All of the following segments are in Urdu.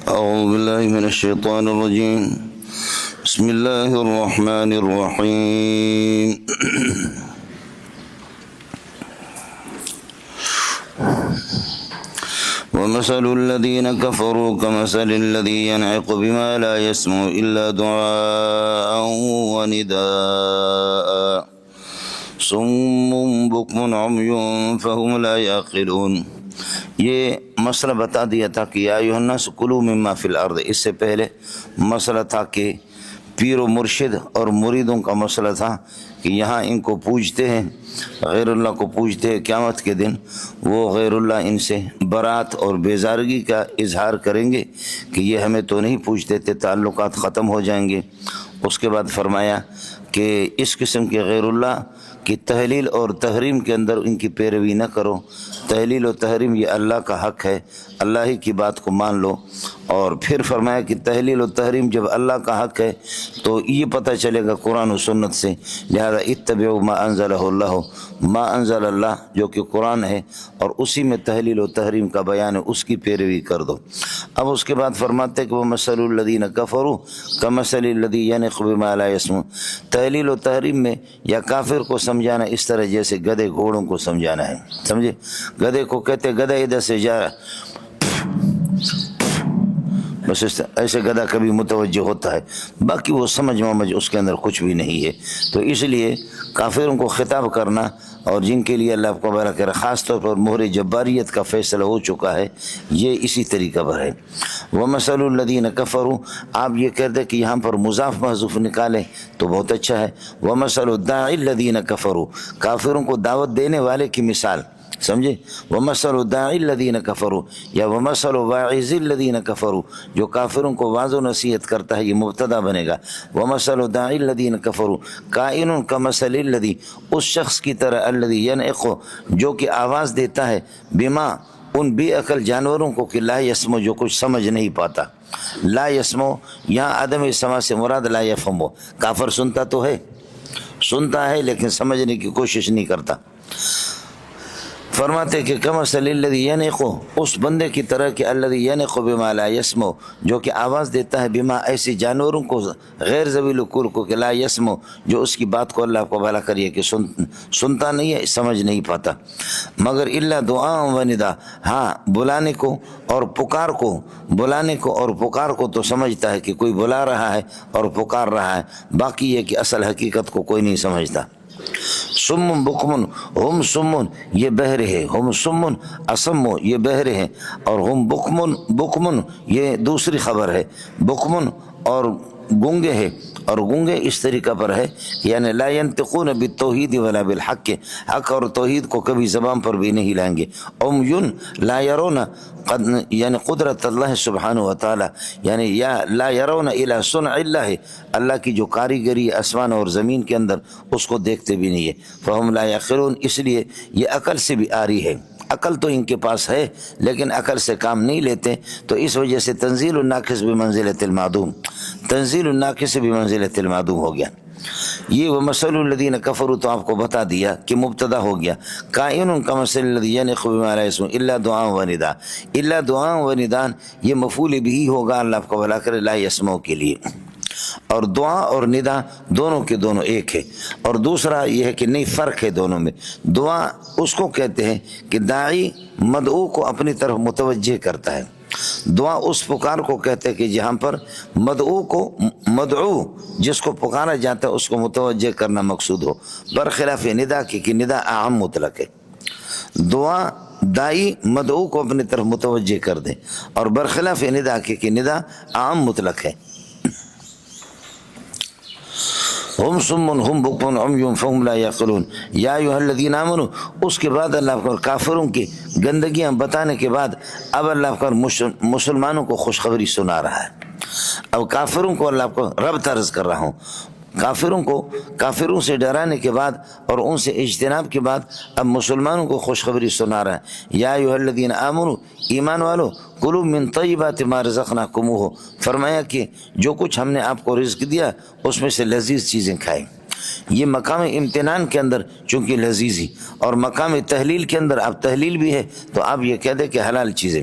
أعوذ بالله من الشيطان الرجيم. بسم الله الرحمن الرحيم. ومثل الذين كفروا كمثل الذي ينعق بما لا يسمع إلا دعاء ونداء صم بكم عمي فهم لا يعقلون. یہ مسئلہ بتا دیا تھا کہ یا ایھا الناس کلوا مما فی الارض. اس سے پہلے مسئلہ تھا کہ پیر و مرشد اور مریدوں کا مسئلہ تھا کہ یہاں ان کو پوجتے ہیں، غیر اللہ کو پوجتے ہیں، قیامت کے دن وہ غیر اللہ ان سے برات اور بیزارگی کا اظہار کریں گے کہ یہ ہمیں تو نہیں پوجتے تھے، تعلقات ختم ہو جائیں گے. اس کے بعد فرمایا کہ اس قسم کے غیر اللہ کی تحلیل اور تحریم کے اندر ان کی پیروی نہ کرو. تحلیل و تحریم یہ اللہ کا حق ہے، اللہ ہی کی بات کو مان لو. اور پھر فرمایا کہ تحلیل و تحریم جب اللہ کا حق ہے تو یہ پتہ چلے گا قرآن و سنت سے. لہذا اتبعوا ما انزلہ اللہ، ما انزل اللہ جو کہ قرآن ہے اور اسی میں تحلیل و تحریم کا بیان ہے، اس کی پیروی کر دو. اب اس کے بعد فرماتے ہیں کہ وَمَثَلُ الَّذِينَ كَفَرُوا كَمَثَلِ الَّذِي يَنِخُ بِمَا لَا يَسْمَعُ. تحلیل و تحریم میں یا کافر کو سمجھانا اس طرح جیسے گدھے گھوڑوں کو سمجھانا ہے. سمجھے؟ گدھے کو کہتے گدھا ادھر سے جا رہا، بس ایسے گدھا کبھی متوجہ ہوتا ہے، باقی وہ سمجھ اس کے اندر کچھ بھی نہیں ہے. تو اس لیے کافروں کو خطاب کرنا اور جن کے لیے اللہ کو بارک کرے خاص طور پر مہر جباریت کا فیصلہ ہو چکا ہے، یہ اسی طریقہ پر ہے. وَمَثَلُ الَّذِينَ كَفَرُوا، آپ یہ کہہ دیں کہ یہاں پر مضاف محذوف نکالیں تو بہت اچھا ہے. وَمَثَلُ الدَّاعِي الَّذِينَ كَفَرُوا، کافروں کو دعوت دینے والے کی مثال. سمجھے؟ وَمَثَلُ الدَّاعِي الَّذِينَ كَفَرُوا یا وَمَثَلُ وَاعِظِ الَّذِينَ كَفَرُوا، جو کافروں کو واعظ و نصیحت کرتا ہے، یہ مبتدا بنے گا. وَمَثَلُ الدَّاعِي الَّذِينَ كَفَرُوا کائن كَمَثَلِ الَّذِي، اس شخص کی طرح الَّذِي يَنْعِقُ جو کہ آواز دیتا ہے، بما ان بے عقل جانوروں کو کہ لا یسمع جو کچھ سمجھ نہیں پاتا. لا یسمع یہاں عدم سماع سے مراد لا یفہم. کافر سنتا تو ہے، سنتا ہے لیکن سمجھنے کی کوشش نہیں کرتا. فرماتے کہ کمثل الذی ینعق، اس بندے کی طرح کہ الذی ینعق بما لا یسمع جو کہ آواز دیتا ہے بما ایسے جانوروں کو غیر ذوی العقول کو کہ لا یسمع جو اس کی بات کو اللہ کو بھلا کریے کہ سنتا نہیں ہے، سمجھ نہیں پاتا، مگر الا دعاء و ندا، ہاں بلانے کو اور پکار کو، بلانے کو اور پکار کو تو سمجھتا ہے کہ کوئی بلا رہا ہے اور پکار رہا ہے، باقی یہ کہ اصل حقیقت کو کوئی نہیں سمجھتا. سم بکمن، ہم سمن یہ بہرے ہیں، ہم سمن اسمو یہ بہرے ہیں، اور ہم بکمن یہ دوسری خبر ہے، بکمن اور گونگے ہیں، اور گونگے اس طریقہ پر ہے یعنی لا ينطقون بالتوحید ولا بالحق، حق اور توحید کو کبھی زبان پر بھی نہیں لائیں گے. عمیٌ لا يرون یعنی قدرت اللہ سبحانہ وتعالی، یعنی یا لا يرون الی صنع اللہ، اللہ کی جو کاریگری آسمان اور زمین کے اندر اس کو دیکھتے بھی نہیں ہے. فہم لا یعقلون، اس لیے یہ عقل سے بھی آری ہے، عقل تو ان کے پاس ہے لیکن عقل سے کام نہیں لیتے. تو اس وجہ سے تنزیل الناقص بمنزلۃ المعدوم، تنزیل الناقص بمنزلۃ المعدوم ہو گیا. یہ وَمَثَلُ الَّذِينَ كَفَرُوا تو آپ کو بتا دیا کہ مبتدا ہو گیا. کائن كَمَثَلِ الَّذِي يَنعِقُ بِمَا لَا يَسْمَعُ إِلَّا دُعَاءً وَنِدَاءً، الا دعاء و نداء یہ مفعول بھی ہوگا اللہ آپ کو بھلا کرے لا یسمعو کے لیے. اور دعا اور ندا دونوں کے دونوں ایک ہے. اور دوسرا یہ ہے کہ نہیں، فرق ہے دونوں میں. دعا اس کو کہتے ہیں کہ داعی مدعو کو اپنی طرف متوجہ کرتا ہے، دعا اس پکار کو کہتے ہیں کہ جہاں پر مدعو کو، مدعو جس کو پکارا جاتا ہے اس کو متوجہ کرنا مقصود ہو، برخلاف ندا کی کہ ندا عام مطلق ہے. دعا دائی مدعو کو اپنی طرف متوجہ کر دے، اور برخلاف ندا کی کہ ندا عام مطلق ہے. ہم سمن ہم بکمن عمی فہم لا یعقلون. یا ایھا الذین آمنوا، اس کے بعد اللہ پر کافروں کی گندگیاں بتانے کے بعد اب اللہ پر مسلمانوں کو خوشخبری سنا رہا ہے. اب کافروں کو اللہ کو رب عرض کر رہا ہوں، کافروں سے ڈرانے کے بعد اور ان سے اجتناب کے بعد اب مسلمانوں کو خوشخبری سنا رہا ہے. یا ایھا الذین آمنوا، ایمان والو، کلوا من طیبات ما رزقناکموہ، فرمایا کہ جو کچھ ہم نے آپ کو رزق دیا اس میں سے لذیذ چیزیں کھائیں. یہ مقام امتنان کے اندر چونکہ لذیذی اور مقام تحلیل کے اندر اب تحلیل بھی ہے تو اب یہ کہہ دے کہ حلال چیزیں.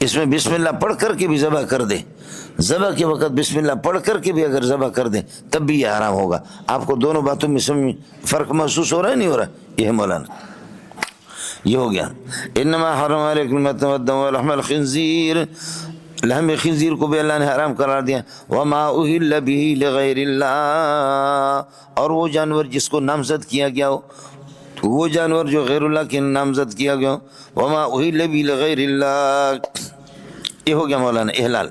اس میں بسم اللہ پڑھ کر کے بھی ذبح کر دے، ذبح کے وقت بسم اللہ پڑھ کر کے بھی اگر ذبح کر دیں تب بھی یہ حرام ہوگا۔ آپ کو دونوں باتوں میں فرق محسوس ہو رہا ہے نہیں ہو رہا؟ یہ ہے مولانا، یہ ہو گیا۔ انما حرم علیکم المیتۃ والدم ولحم الخنزیر، لحم خنزیر کو بھی اللہ نے حرام قرار دیا۔ وما اہل به لغیر اللہ، اور وہ جانور جس کو نامزد کیا گیا ہو، وہ جانور جو غیر اللہ کے نامزد کیا گیا ہو، وما اہل به لغیر اللہ، یہ ہو گیا مولانا احلال۔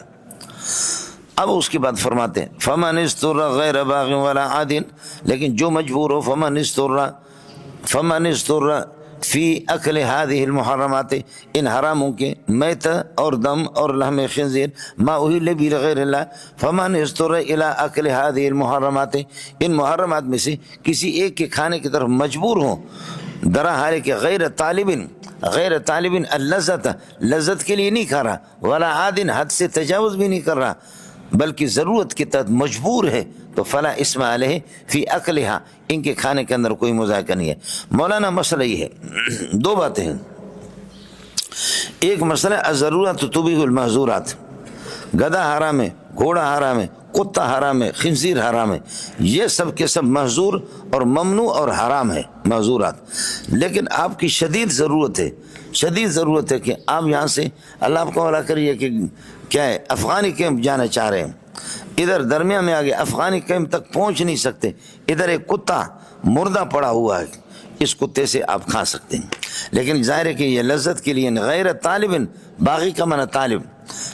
اب اس کے بعد فرماتے ہیں فمن استر غیر باغ ولا عاد، لیکن جو مجبور ہو، فمن استر فی اکل هذه المحرمات، ان حراموں کے میت اور دم اور لحم خنزیر، ما اہل به لغیر اللہ، فمن استر الی اکل هذه المحرمات، ان محرمات میں سے کسی ایک کے کھانے کی طرف مجبور ہوں، درا حال کہ غیر طالب اللذت، لذت کے لیے نہیں کھا رہا، ولا عاد، حد سے تجاوز بھی نہیں کر رہا، بلکہ ضرورت کے تحت مجبور ہے، تو فلا اسم علیہ فی اکلہا، ان کے کھانے کے اندر کوئی مذاکرہ نہیں ہے۔ مولانا مسئلہ یہ ہے، دو باتیں ہیں۔ ایک مسئلہ الضرورت تبیح المحظورات، گدھا حرام ہے، گھوڑا حرام ہے، کتا حرام ہے، خنزیر حرام ہے، یہ سب کے سب محظور اور ممنوع اور حرام ہے محظورات، لیکن آپ کی شدید ضرورت ہے کہ آپ یہاں سے اللہ آپ کو حوالہ کریے کہ کیا ہے، افغانی کیمپ جانا چاہ رہے ہیں، ادھر درمیان میں آگے افغانی کیمپ تک پہنچ نہیں سکتے، ادھر ایک کتا مردہ پڑا ہوا ہے، اس کتے سے آپ کھا سکتے ہیں، لیکن ظاہر ہے کہ یہ لذت کے لیے غیر طالب، باغی کا معنی طالب،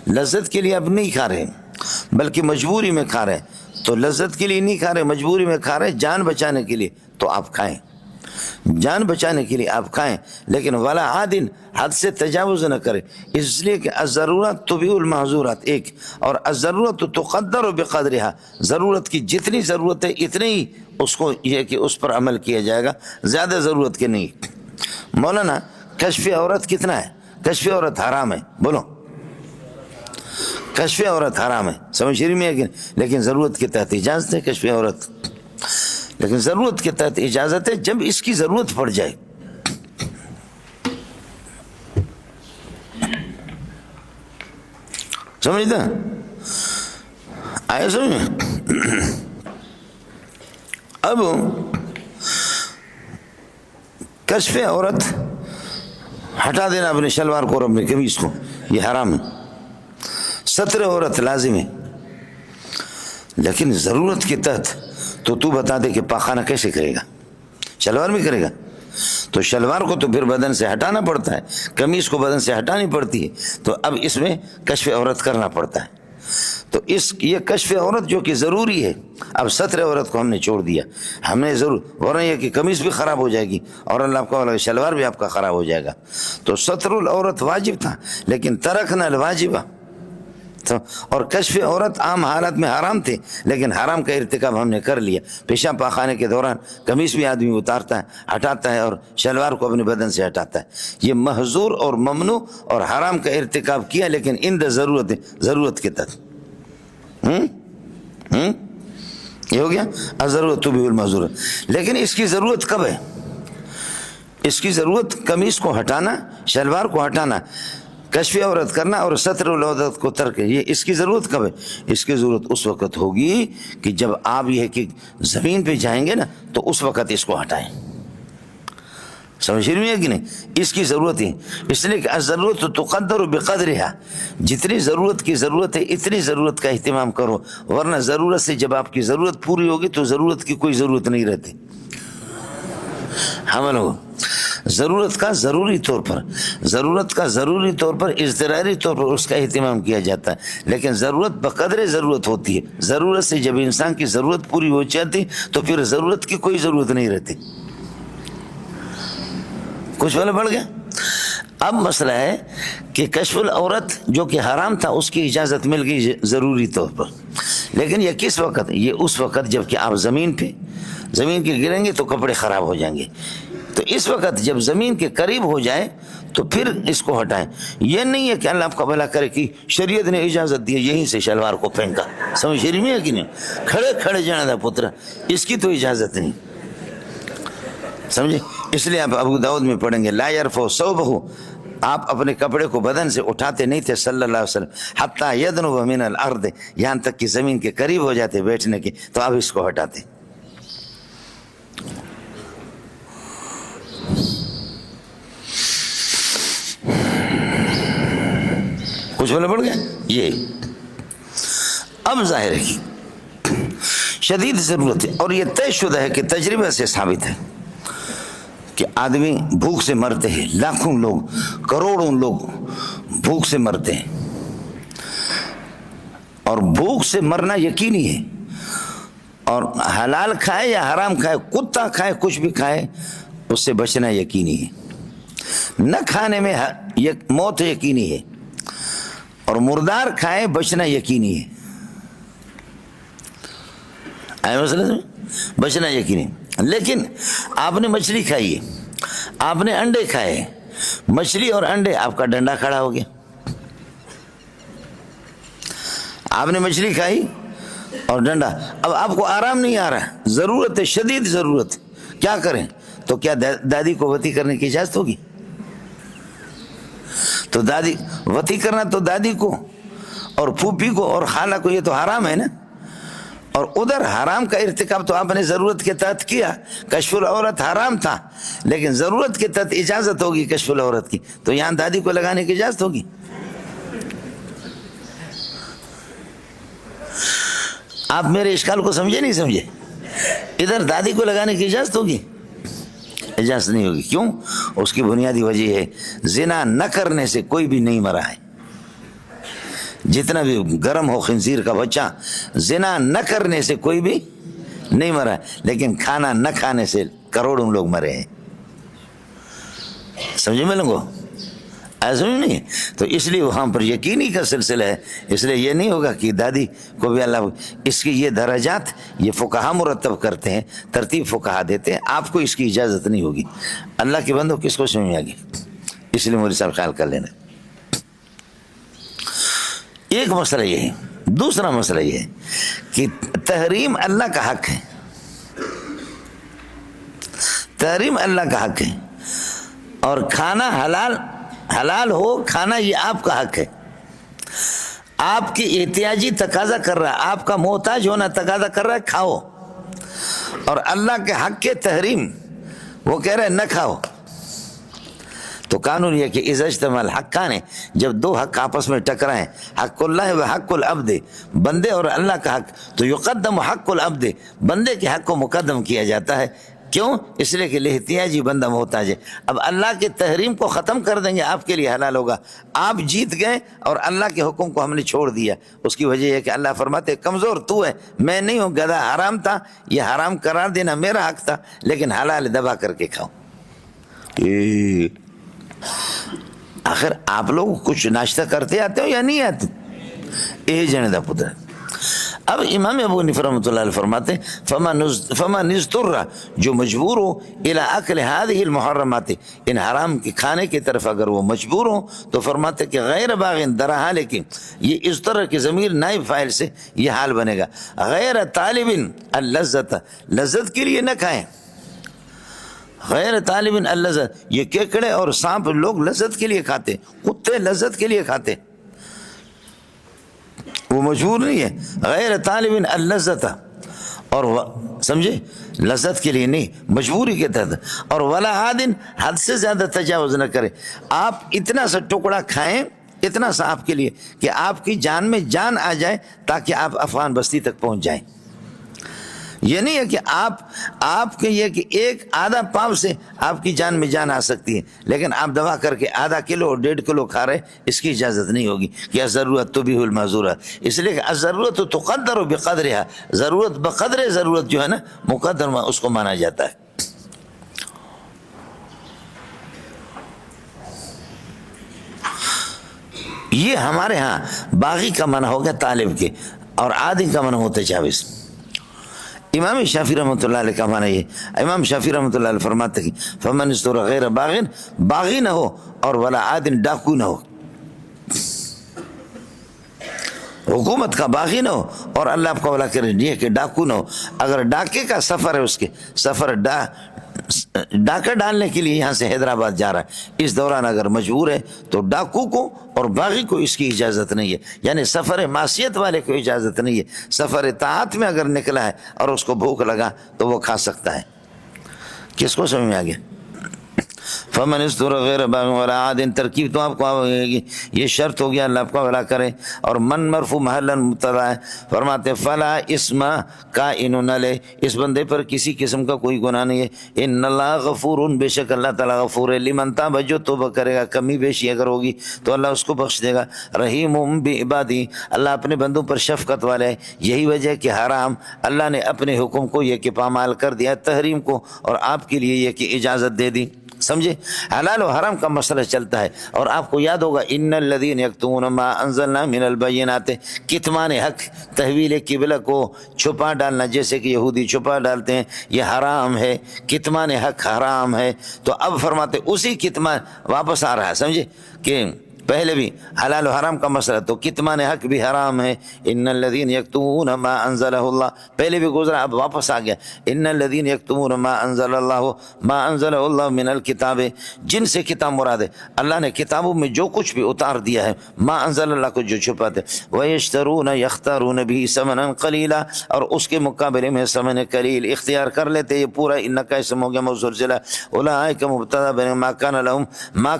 لذت کے لیے اب نہیں کھا رہے بلکہ مجبوری میں کھا رہے، تو لذت کے لیے نہیں کھا رہے، مجبوری میں کھا رہے، جان بچانے کے لیے، تو آپ کھائیں، جان بچانے کے لیے آپ کھائیں، لیکن ولا عادن، حد سے تجاوز نہ کرے، اس لیے کہ الضرورت تبیح المحظورات ایک، اور الضرورت تقدر بقدرها، ضرورت کی جتنی ضرورت ہے اتنے ہی اس کو یہ کہ اس پر عمل کیا جائے گا، زیادہ ضرورت کے نہیں۔ مولانا کشف عورت کتنا ہے؟ کشف عورت حرام ہے، بولو کشف عورت حرام ہے، سمجھ رہی میں ہے، لیکن ضرورت کے تحت اجازت ہے کشف عورت، لیکن ضرورت کے تحت اجازت ہے جب اس کی ضرورت پڑ جائے۔ سمجھتا آئے سمجھ میں؟ اب کشف عورت ہٹا دینا اپنے شلوار کو اور اپنے قمیص کو، یہ حرام ہے۔ ستر عورت لازم ہے، لیکن ضرورت کے تحت تو بتا دے کہ پاخانہ کیسے کرے گا، شلوار میں کرے گا، تو شلوار کو تو پھر بدن سے ہٹانا پڑتا ہے، قمیص کو بدن سے ہٹانی پڑتی ہے، تو اب اس میں کشف عورت کرنا پڑتا ہے۔ تو یہ کشف عورت جو کہ ضروری ہے، اب ستر عورت کو ہم نے چھوڑ دیا، ہم نے ضرور، ورنہ یہ کہ قمیص بھی خراب ہو جائے گی اور اللہ کو شلوار بھی آپ کا خراب ہو جائے گا، تو ستر العورت واجب تھا، لیکن ترکنا الواجبہ، اور کشف عورت عام حالت میں حرام تھے، لیکن حرام کا ارتکاب ہم نے کر لیا۔ پیشاب پاخانے کے دوران قمیص بھی آدمی اتارتا ہے، ہٹاتا ہے، اور شلوار کو اپنے بدن سے ہٹاتا ہے، یہ محظور اور ممنوع اور حرام کا ارتکاب کیا، لیکن اند ضرورت کے تحت۔ یہ ہو گیا ضرورت تبیح المحظور، لیکن اس کی ضرورت کب ہے؟ اس کی ضرورت قمیص کو ہٹانا، شلوار کو ہٹانا، کشف عورت کرنا اور ستر العورت کو ترک، یہ اس کی ضرورت کب ہے؟ اس کی ضرورت اس وقت ہوگی کہ جب آپ یہ کہ زمین پہ جائیں گے نا، تو اس وقت اس کو ہٹائیں، سمجھ رہی ہے کہ نہیں؟ اس کی ضرورت ہے، اس لیے کہ ضرورت تقدر بقدرها، جتنی ضرورت کی ضرورت ہے اتنی ضرورت کا اہتمام کرو، ورنہ ضرورت سے جب آپ کی ضرورت پوری ہوگی تو ضرورت کی کوئی ضرورت نہیں رہتی، حمل ہو ضرورت کا ضروری طور پر اضطراری طور پر اس کا اہتمام کیا جاتا ہے، لیکن ضرورت بقدر ضرورت ہوتی ہے، ضرورت سے جب انسان کی ضرورت پوری ہو جاتی تو پھر ضرورت کی کوئی ضرورت نہیں رہتی۔ کچھ والا بڑھ گیا۔ اب مسئلہ ہے کہ کشف العورت جو کہ حرام تھا اس کی اجازت مل گئی ضروری طور پر، لیکن یہ کس وقت؟ یہ اس وقت جب کہ آپ زمین کے گریں گے تو کپڑے خراب ہو جائیں گے، تو اس وقت جب زمین کے قریب ہو جائے تو پھر اس کو ہٹائیں۔ یہ نہیں ہے کہ اللہ آپ کا بھلا کرے کہ شریعت نے اجازت دی یہیں سے شلوار کو پھینکا، سمجھ رہی ہے کہ نہیں؟ کھڑے جانا تھا پتر، اس کی تو اجازت نہیں، سمجھے؟ اس لیے آپ ابو داؤد میں پڑھیں گے لا یرفع ثوبہ آپ اپنے کپڑے کو بدن سے اٹھاتے نہیں تھے صلی اللہ علیہ وسلم، حتیٰ یدنو من الارض، یہاں تک کہ زمین کے قریب ہو جاتے بیٹھنے کے، تو آپ اس کو ہٹاتے۔ کچھ بولے پڑ گئے یہ۔ اب ظاہر ہے کہ شدید ضرورت ہے، اور یہ طے شدہ ہے کہ تجربے سے ثابت ہے کہ آدمی بھوک سے مرتے ہیں، لاکھوں لوگ، کروڑوں لوگ بھوک سے مرتے ہیں، اور بھوک سے مرنا یقینی ہے، اور حلال کھائے یا حرام کھائے، کتا کھائے کچھ بھی کھائے، اس سے بچنا یقینی ہے۔ نہ کھانے میں موت یقینی ہے، اور مردار کھائے بچنا یقینی ہے۔ آئے مسئلہ سمجھ؟ بچنا یقینی ہے۔ لیکن آپ نے مچھلی کھائی ہے، آپ نے انڈے کھائے، مچھلی اور انڈے، آپ کا ڈنڈا کھڑا ہو گیا۔ آپ نے مچھلی کھائی اور ڈنڈا، اب آپ کو آرام نہیں آ رہا، ضرورت ہے، شدید ضرورت، کیا کریں؟ تو کیا دادی کو وتی کرنے کی اجازت ہوگی؟ تو دادی وتی کرنا تو دادی کو اور پھوپھی کو اور خالہ کو یہ تو حرام ہے نا، اور ادھر حرام کا ارتکاب تو آپ نے ضرورت کے تحت کیا۔ کشف العورت حرام تھا، لیکن ضرورت کے تحت اجازت ہوگی کشف العورت کی، تو یہاں دادی کو لگانے کی اجازت ہوگی؟ آپ میرے اشکال کو سمجھے نہیں سمجھے؟ ادھر دادی کو لگانے کی اجازت ہوگی؟ اجازت نہیں ہوگی۔ کیوں؟ اس کی بنیادی وجہ ہے زنا نہ کرنے سے کوئی بھی نہیں مرا ہے، جتنا بھی گرم ہو خنزیر کا بچہ، زنا نہ کرنے سے کوئی بھی نہیں مرا ہے، لیکن کھانا نہ کھانے سے کروڑوں لوگ مرے ہیں۔ سمجھے میں لوگوں؟ ایسا نہیں، تو اس لیے وہاں پر یقینی کا سلسلہ ہے، اس لیے یہ نہیں ہوگا کہ دادی کو بھی اللہ، اس کی یہ درجات یہ فقہا مرتب کرتے ہیں، ترتیب فقہا دیتے ہیں، آپ کو اس کی اجازت نہیں ہوگی۔ اللہ کے بندوں کس کو سمجھ آگے؟ اس لیے مولوی صاحب خیال کر لینا۔ ایک مسئلہ یہ ہے۔ دوسرا مسئلہ یہ ہے کہ تحریم اللہ کا حق ہے، تحریم اللہ کا حق ہے، اور کھانا حلال ہو کھانا یہ آپ کا حق ہے۔ آپ کی احتیاجی تقاضا کر رہا ہے، آپ کا محتاج ہونا تقاضا کر رہا ہے، کھاؤ، اور اللہ کے حق کے تحریم وہ کہہ رہے ہیں نہ کھاؤ۔ تو قانون یہ کہ اذا اجتمع الحقان، جب دو حق آپس میں ٹکرائیں، حق اللہ و حق العبد، بندے اور اللہ کا حق، تو یقدم حق العبد، بندے کے حق کو مقدم کیا جاتا ہے۔ کیوں؟ اس لیے کہ احتیاجی بندہ محتاج ہے۔ اب اللہ کے تحریم کو ختم کر دیں گے، آپ کے لیے حلال ہوگا، آپ جیت گئے اور اللہ کے حکم کو ہم نے چھوڑ دیا۔ اس کی وجہ یہ کہ اللہ فرماتے کمزور تو ہے، میں نہیں ہوں، گدھا حرام تھا، یہ حرام قرار دینا میرا حق تھا، لیکن حلال دبا کر کے کھاؤ۔ آخر آپ لوگ کچھ ناشتہ کرتے آتے ہو یا نہیں آتے؟ یہ جنے دا پتر۔ اب امام ابو حنیفہ رحمۃ اللہ علیہ فرماتے ہیں فمن اضطر، جو مجبور ہو الی اکل هذه المحرمات، ان حرام کے کھانے کی طرف اگر وہ مجبور ہو، تو فرماتے کہ غیر باغ در حال کہ یہ اضطر کی ضمیر نائب فاعل سے یہ حال بنے گا، غیر طالب اللذت، لذت کے لیے نہ کھائیں، غیر طالب اللذت، یہ کیکڑے اور سانپ لوگ لذت کے لیے کھاتے، کتے لذت کے لیے کھاتے، وہ مجبور نہیں ہے، غیر طالب اللذت، اور سمجھے لذت کے لیے نہیں، مجبوری کے تحت، اور ولا عادن، حد سے زیادہ تجاوز نہ کرے۔ آپ اتنا سا ٹکڑا کھائیں، اتنا سا آپ کے لیے کہ آپ کی جان میں جان آ جائے، تاکہ آپ افغان بستی تک پہنچ جائیں۔ یہ نہیں ہے کہ آپ کے یہ کہ ایک آدھا پاؤ سے آپ کی جان میں جان آ سکتی ہے، لیکن آپ دوا کر کے آدھا کلو اور 1.5 کلو کھا رہے، اس کی اجازت نہیں ہوگی کہ ضرورت تو بھی المعذورات، اس لیے کہ ضرورت تقدر بقدرها، ضرورت بقدر ضرورت جو ہے نا مقدر اس کو مانا جاتا ہے۔ یہ ہمارے ہاں باغی کا منع ہو گیا طالب کے، اور عادی کا منع متجاوز۔ امام شافعی رحمۃ اللہ علیہ کا معنی یہ، امام شافعی رحمۃ اللہ علیہ فرماتے ہیں فمن اضطر غیر باغن، باغی نہ ہو اور ولا عادن، ڈاکو نہ ہو، حکومت کا باغی نہ ہو اور اللہ آپ کا ولا کرے نہیں ہے کہ ڈاکو نہ ہو۔ اگر ڈاکے کا سفر ہے، اس کے سفر ڈاکہ ڈالنے کے لیے یہاں سے حیدرآباد جا رہا ہے، اس دوران اگر مجبور ہے تو ڈاکو کو اور باغی کو اس کی اجازت نہیں ہے، یعنی سفر معصیت والے کو اجازت نہیں ہے، سفر طاعت میں اگر نکلا ہے اور اس کو بھوک لگا تو وہ کھا سکتا ہے۔ کس کو سمجھ میں آ گیا؟ فمن استر غیر باغ ولا عاد، ترکیب تو آپ کو آئے گی، یہ شرط ہو گیا اللہ آپ کا بھلا کرے۔ اور من مرفوع محلا مبتدا ہے، فرماتے فلا اسم کائن علیہ، اس بندے پر کسی قسم کا کوئی گناہ نہیں ہے۔ ان اللہ غفور، بے شک اللہ تعالیٰ غفور ہے، لمن تاب، جو توبہ کرے گا، کمی بیشی اگر ہوگی تو اللہ اس کو بخش دے گا۔ رحیم بعبادی، اللہ اپنے بندوں پر شفقت والے ہے، یہی وجہ ہے کہ حرام اللہ نے اپنے حکم کو یہ کہ پامال کر دیا، تحریم کو، اور آپ کے لیے یہ کہ اجازت دے دی۔ سمجھے؟ حلال و حرام کا مسئلہ چلتا ہے، اور آپ کو یاد ہوگا ان الذین یکتمون ما انزلنا من البینات، کتمان حق، تحویل قبلہ کو چھپا ڈالنا، جیسے کہ یہودی چھپا ڈالتے ہیں، یہ حرام ہے، کتمان حق حرام ہے۔ تو اب فرماتے اسی کتمان واپس آ رہا ہے، سمجھے کہ پہلے بھی حلال و حرام کا مسئلہ تو کتمان حق بھی حرام ہے۔ ان الذین یکتمون ما انزلہ اللہ، پہلے بھی گزرا، اب واپس آ گیا۔ ان الذین یکتمون ما انزل اللہ من الکتاب، جن سے کتاب مراد ہے اللہ نے کتابوں میں جو کچھ بھی اتار دیا ہے، ما انزل اللہ کو جو چھپاتے، ویشترون یختارون بھی ثمنا قلیلا، اور اس کے مقابلے میں ثمن قلیل اختیار کر لیتے۔ یہ پورا ان کا اسم ہو گیا موصول صلہ، اولئک مبتدا بن ما کان لهم ما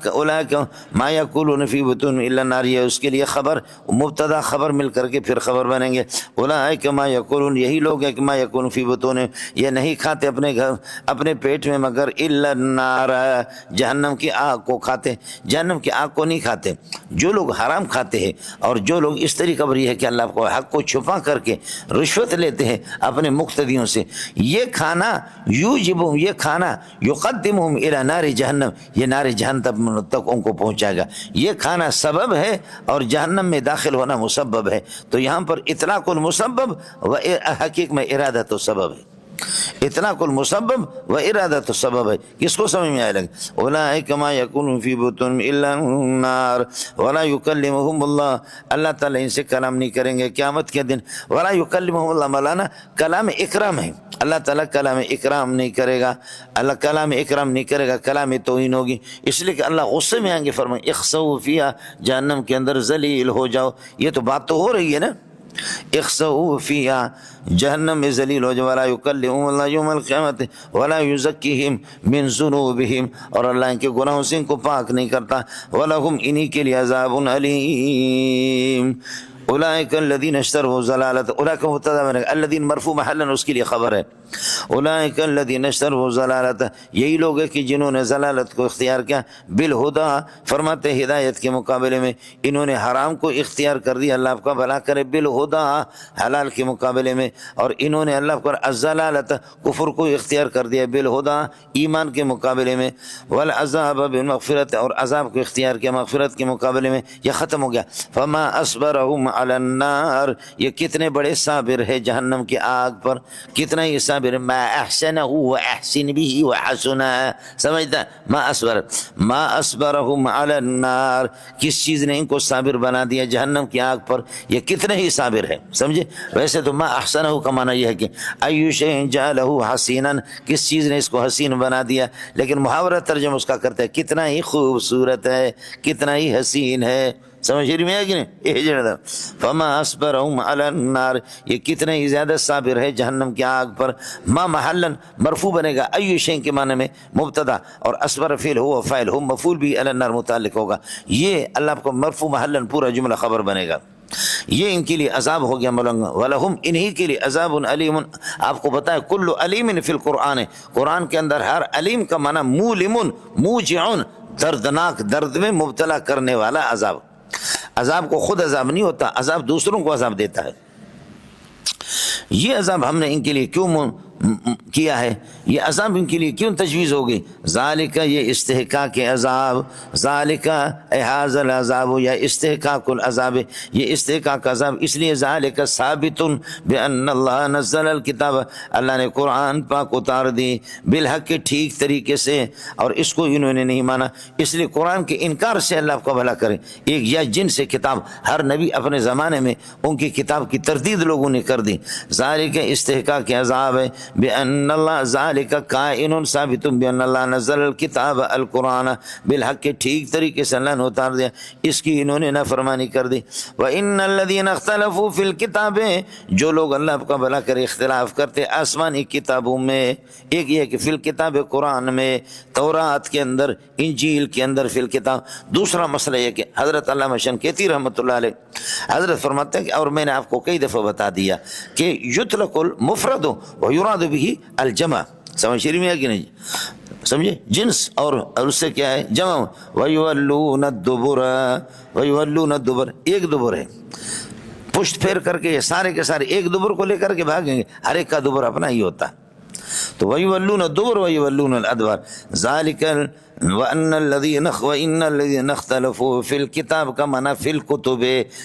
اولئک ما یقولون فی بطون الا النار، یہ اس کے لیے خبر، مبتدا خبر مل کر کے پھر خبر بنیں گے۔ اولئک ما یقولون، یہی لوگ ہیں کہ ما یقولون فی بطون، یہ نہیں کھاتے اپنے گھر اپنے پیٹ میں مگر الا النار، جہنم کی آگ کو کھاتے، جہنم کی آگ کو نہیں کھاتے۔ جو لوگ حرام کھاتے ہیں اور جو لوگ اس طریقہ پر یہ ہے کہ اللہ کو حق کو چھپا کر کے رشوت لیتے ہیں اپنے مقتدیوں سے، یہ کھانا یوجبہم، یہ کھانا یقدمہم الی نار جہنم، یہ نار جہنم تک ان کو پہنچائے گا، یہ کھانا سبب ہے اور جہنم میں داخل ہونا مسبب ہے۔ تو یہاں پر اطلاق المسبب و حقیق میں ارادت السبب ہے، اطلاق المسبب و ارادت السبب ہے۔ کس کو سمجھ میں آئے لگے؟ اولئک ما یکون فی بطون الا النار ولا یکلمہم اللہ، اللہ تعالیٰ ان سے کلام نہیں کریں گے قیامت کے دن۔ ولا یکلمہم اللہ، مولانا کلام اکرام ہے، اللہ تعالیٰ کلام اکرام نہیں کرے گا، اللہ کلام اکرام نہیں کرے گا، کلام توہین ہوگی، اس لیے کہ اللہ غصے میں آئیں گے، فرمائیں اخسؤ فیہا، جہنم کے اندر ذلیل ہو جاؤ۔ یہ تو بات تو ہو رہی ہے نا، اخسؤ فیہا، جہنم میں ذلیل ہو جاؤ، ولا یکلمہم اللہ یوم القیامت ولا یزکیہم من ذنوبہم، اور اللہ ان کے گناہوں سے ان کو پاک نہیں کرتا۔ ولہم، انہی کے لیے عذاب علیم۔ اولئک الذین اشتروا ضلالۃ، اولئک مبتدا بنے گا، الذین مرفوع محلا اس کے لیے خبر ہے۔ اولئک الذین اشتروا ضلالۃ، یہی لوگ ہیں کہ جنہوں نے ضلالت کو اختیار کیا، بالہدا، فرماتے ہدایت کے مقابلے میں انہوں نے حرام کو اختیار کر دیا، اللہ آپ کا بھلا کرے، بالہدا حلال کے مقابلے میں، اور انہوں نے اللہ پر الضلالۃ کفر کو اختیار کر دیا، بالہدا ایمان کے مقابلے میں، والعذاب بالمغفرت، اور عذاب کو اختیار کیا مغفرت کے مقابلے میں۔ یہ ختم ہو گیا۔ فما اصبرهم علی النار، یہ کتنے بڑے صابر ہے جہنم کی آگ پر، کتنا ہی صابر، ما احسنہ واحسن به وحسنہ، سمجھتا ما اصبرهم علی النار، کس چیز نے ان کو صابر بنا دیا جہنم کی آگ پر، یہ کتنے ہی صابر ہے، سمجھے؟ ویسے تو ما احسنہ کا معنی یہ ہے کہ ای شیء جعلہ حسینا، کس چیز نے اس کو حسین بنا دیا، لیکن محاورہ ترجمہ اس کا کرتا ہے کتنا ہی خوبصورت ہے، کتنا ہی حسین ہے، سمجھ میں آئے گی نہیں؟ فما اصبرهم علی النار، یہ کتنے ہی زیادہ صابر ہے جہنم کی آگ پر۔ ما محلا مرفوع بنے گا، ای شیء کے معنی میں مبتدا، اور اصبر فعل ہو فاعل ہو، مفعول بھی علی النار متعلق ہوگا، یہ اللہ کو مرفوع محلا پورا جملہ خبر بنے گا۔ یہ ان کے لیے عذاب ہو گیا مولانا، ولہم، انہی کے لیے عذاب علیم۔ آپ کو بتایا کل علیم فی القرآن، قرآن کے اندر ہر علیم کا معنی مولم، موجع، دردناک، درد میں مبتلا کرنے والا عذاب۔ عذاب کو خود عذاب نہیں ہوتا، عذاب دوسروں کو عذاب دیتا ہے۔ یہ عذاب ہم نے ان کے لیے کیوں کیا ہے، یہ عذاب ان کے لیے کیوں تجویز ہوگی؟ ذالک، یہ استحقاق عذاب، ذالک احاظ العذاب، یا استحقاق العذاب، یہ استحقاق عذاب اس لیے ذالک ثابت بان اللہ نزل الکتاب، اللہ نے قرآن پاک اتار دی بالحق، ٹھیک طریقے سے، اور اس کو انہوں نے نہیں مانا، اس لیے قرآن کے انکار سے اللہ کو بھلا کرے۔ ایک یا جن سے کتاب، ہر نبی اپنے زمانے میں ان کی کتاب کی تردید لوگوں نے کر دی۔ ذالک استحقاق عذاب ہے بأن اللہ ذالک کائن ثابت بأن اللہ نزل الکتاب القرآن بالحق کہ ٹھیک طریقے سے اللہ نے اتار دیا، اس کی انہوں نے نافرمانی کر دی۔ وَإِنَّ الَّذِينَ اخْتَلَفُوا فِي الْكِتَابِ جو لوگ اللہ کا بھلا کرے اختلاف کرتے آسمانی کتابوں میں، ایک یہ کہ فی الکتاب قرآن میں، تورات کے اندر، انجیل کے اندر، فی الکتاب۔ دوسرا مسئلہ یہ کہ حضرت علامہ شنقیطی رحمۃ اللہ علیہ حضرت فرماتے ہیں کہ اور میں نے آپ کو کئی دفعہ بتا دیا کہ یطلق المفرد ویراد به الجمع، سمجھ شریف میں ہے کہ نہیں؟ سمجھے، جنس اور اس سے کیا ہے جمع۔ ویولون الدبر، ویولون الدبر ایک دبر ہے، پشت پھیر کر کے یہ سارے کے سارے ایک دبر کو لے کر کے بھاگیں گے، ہر ایک کا دبر اپنا ہی ہوتا ہے۔ تو ویولون الدبر ویولون الادبار ذالک وَإِنَّ الَّذِينَ اخْتَلَفُوا فِي الْكِتَابِ کا معنی فی الکتب،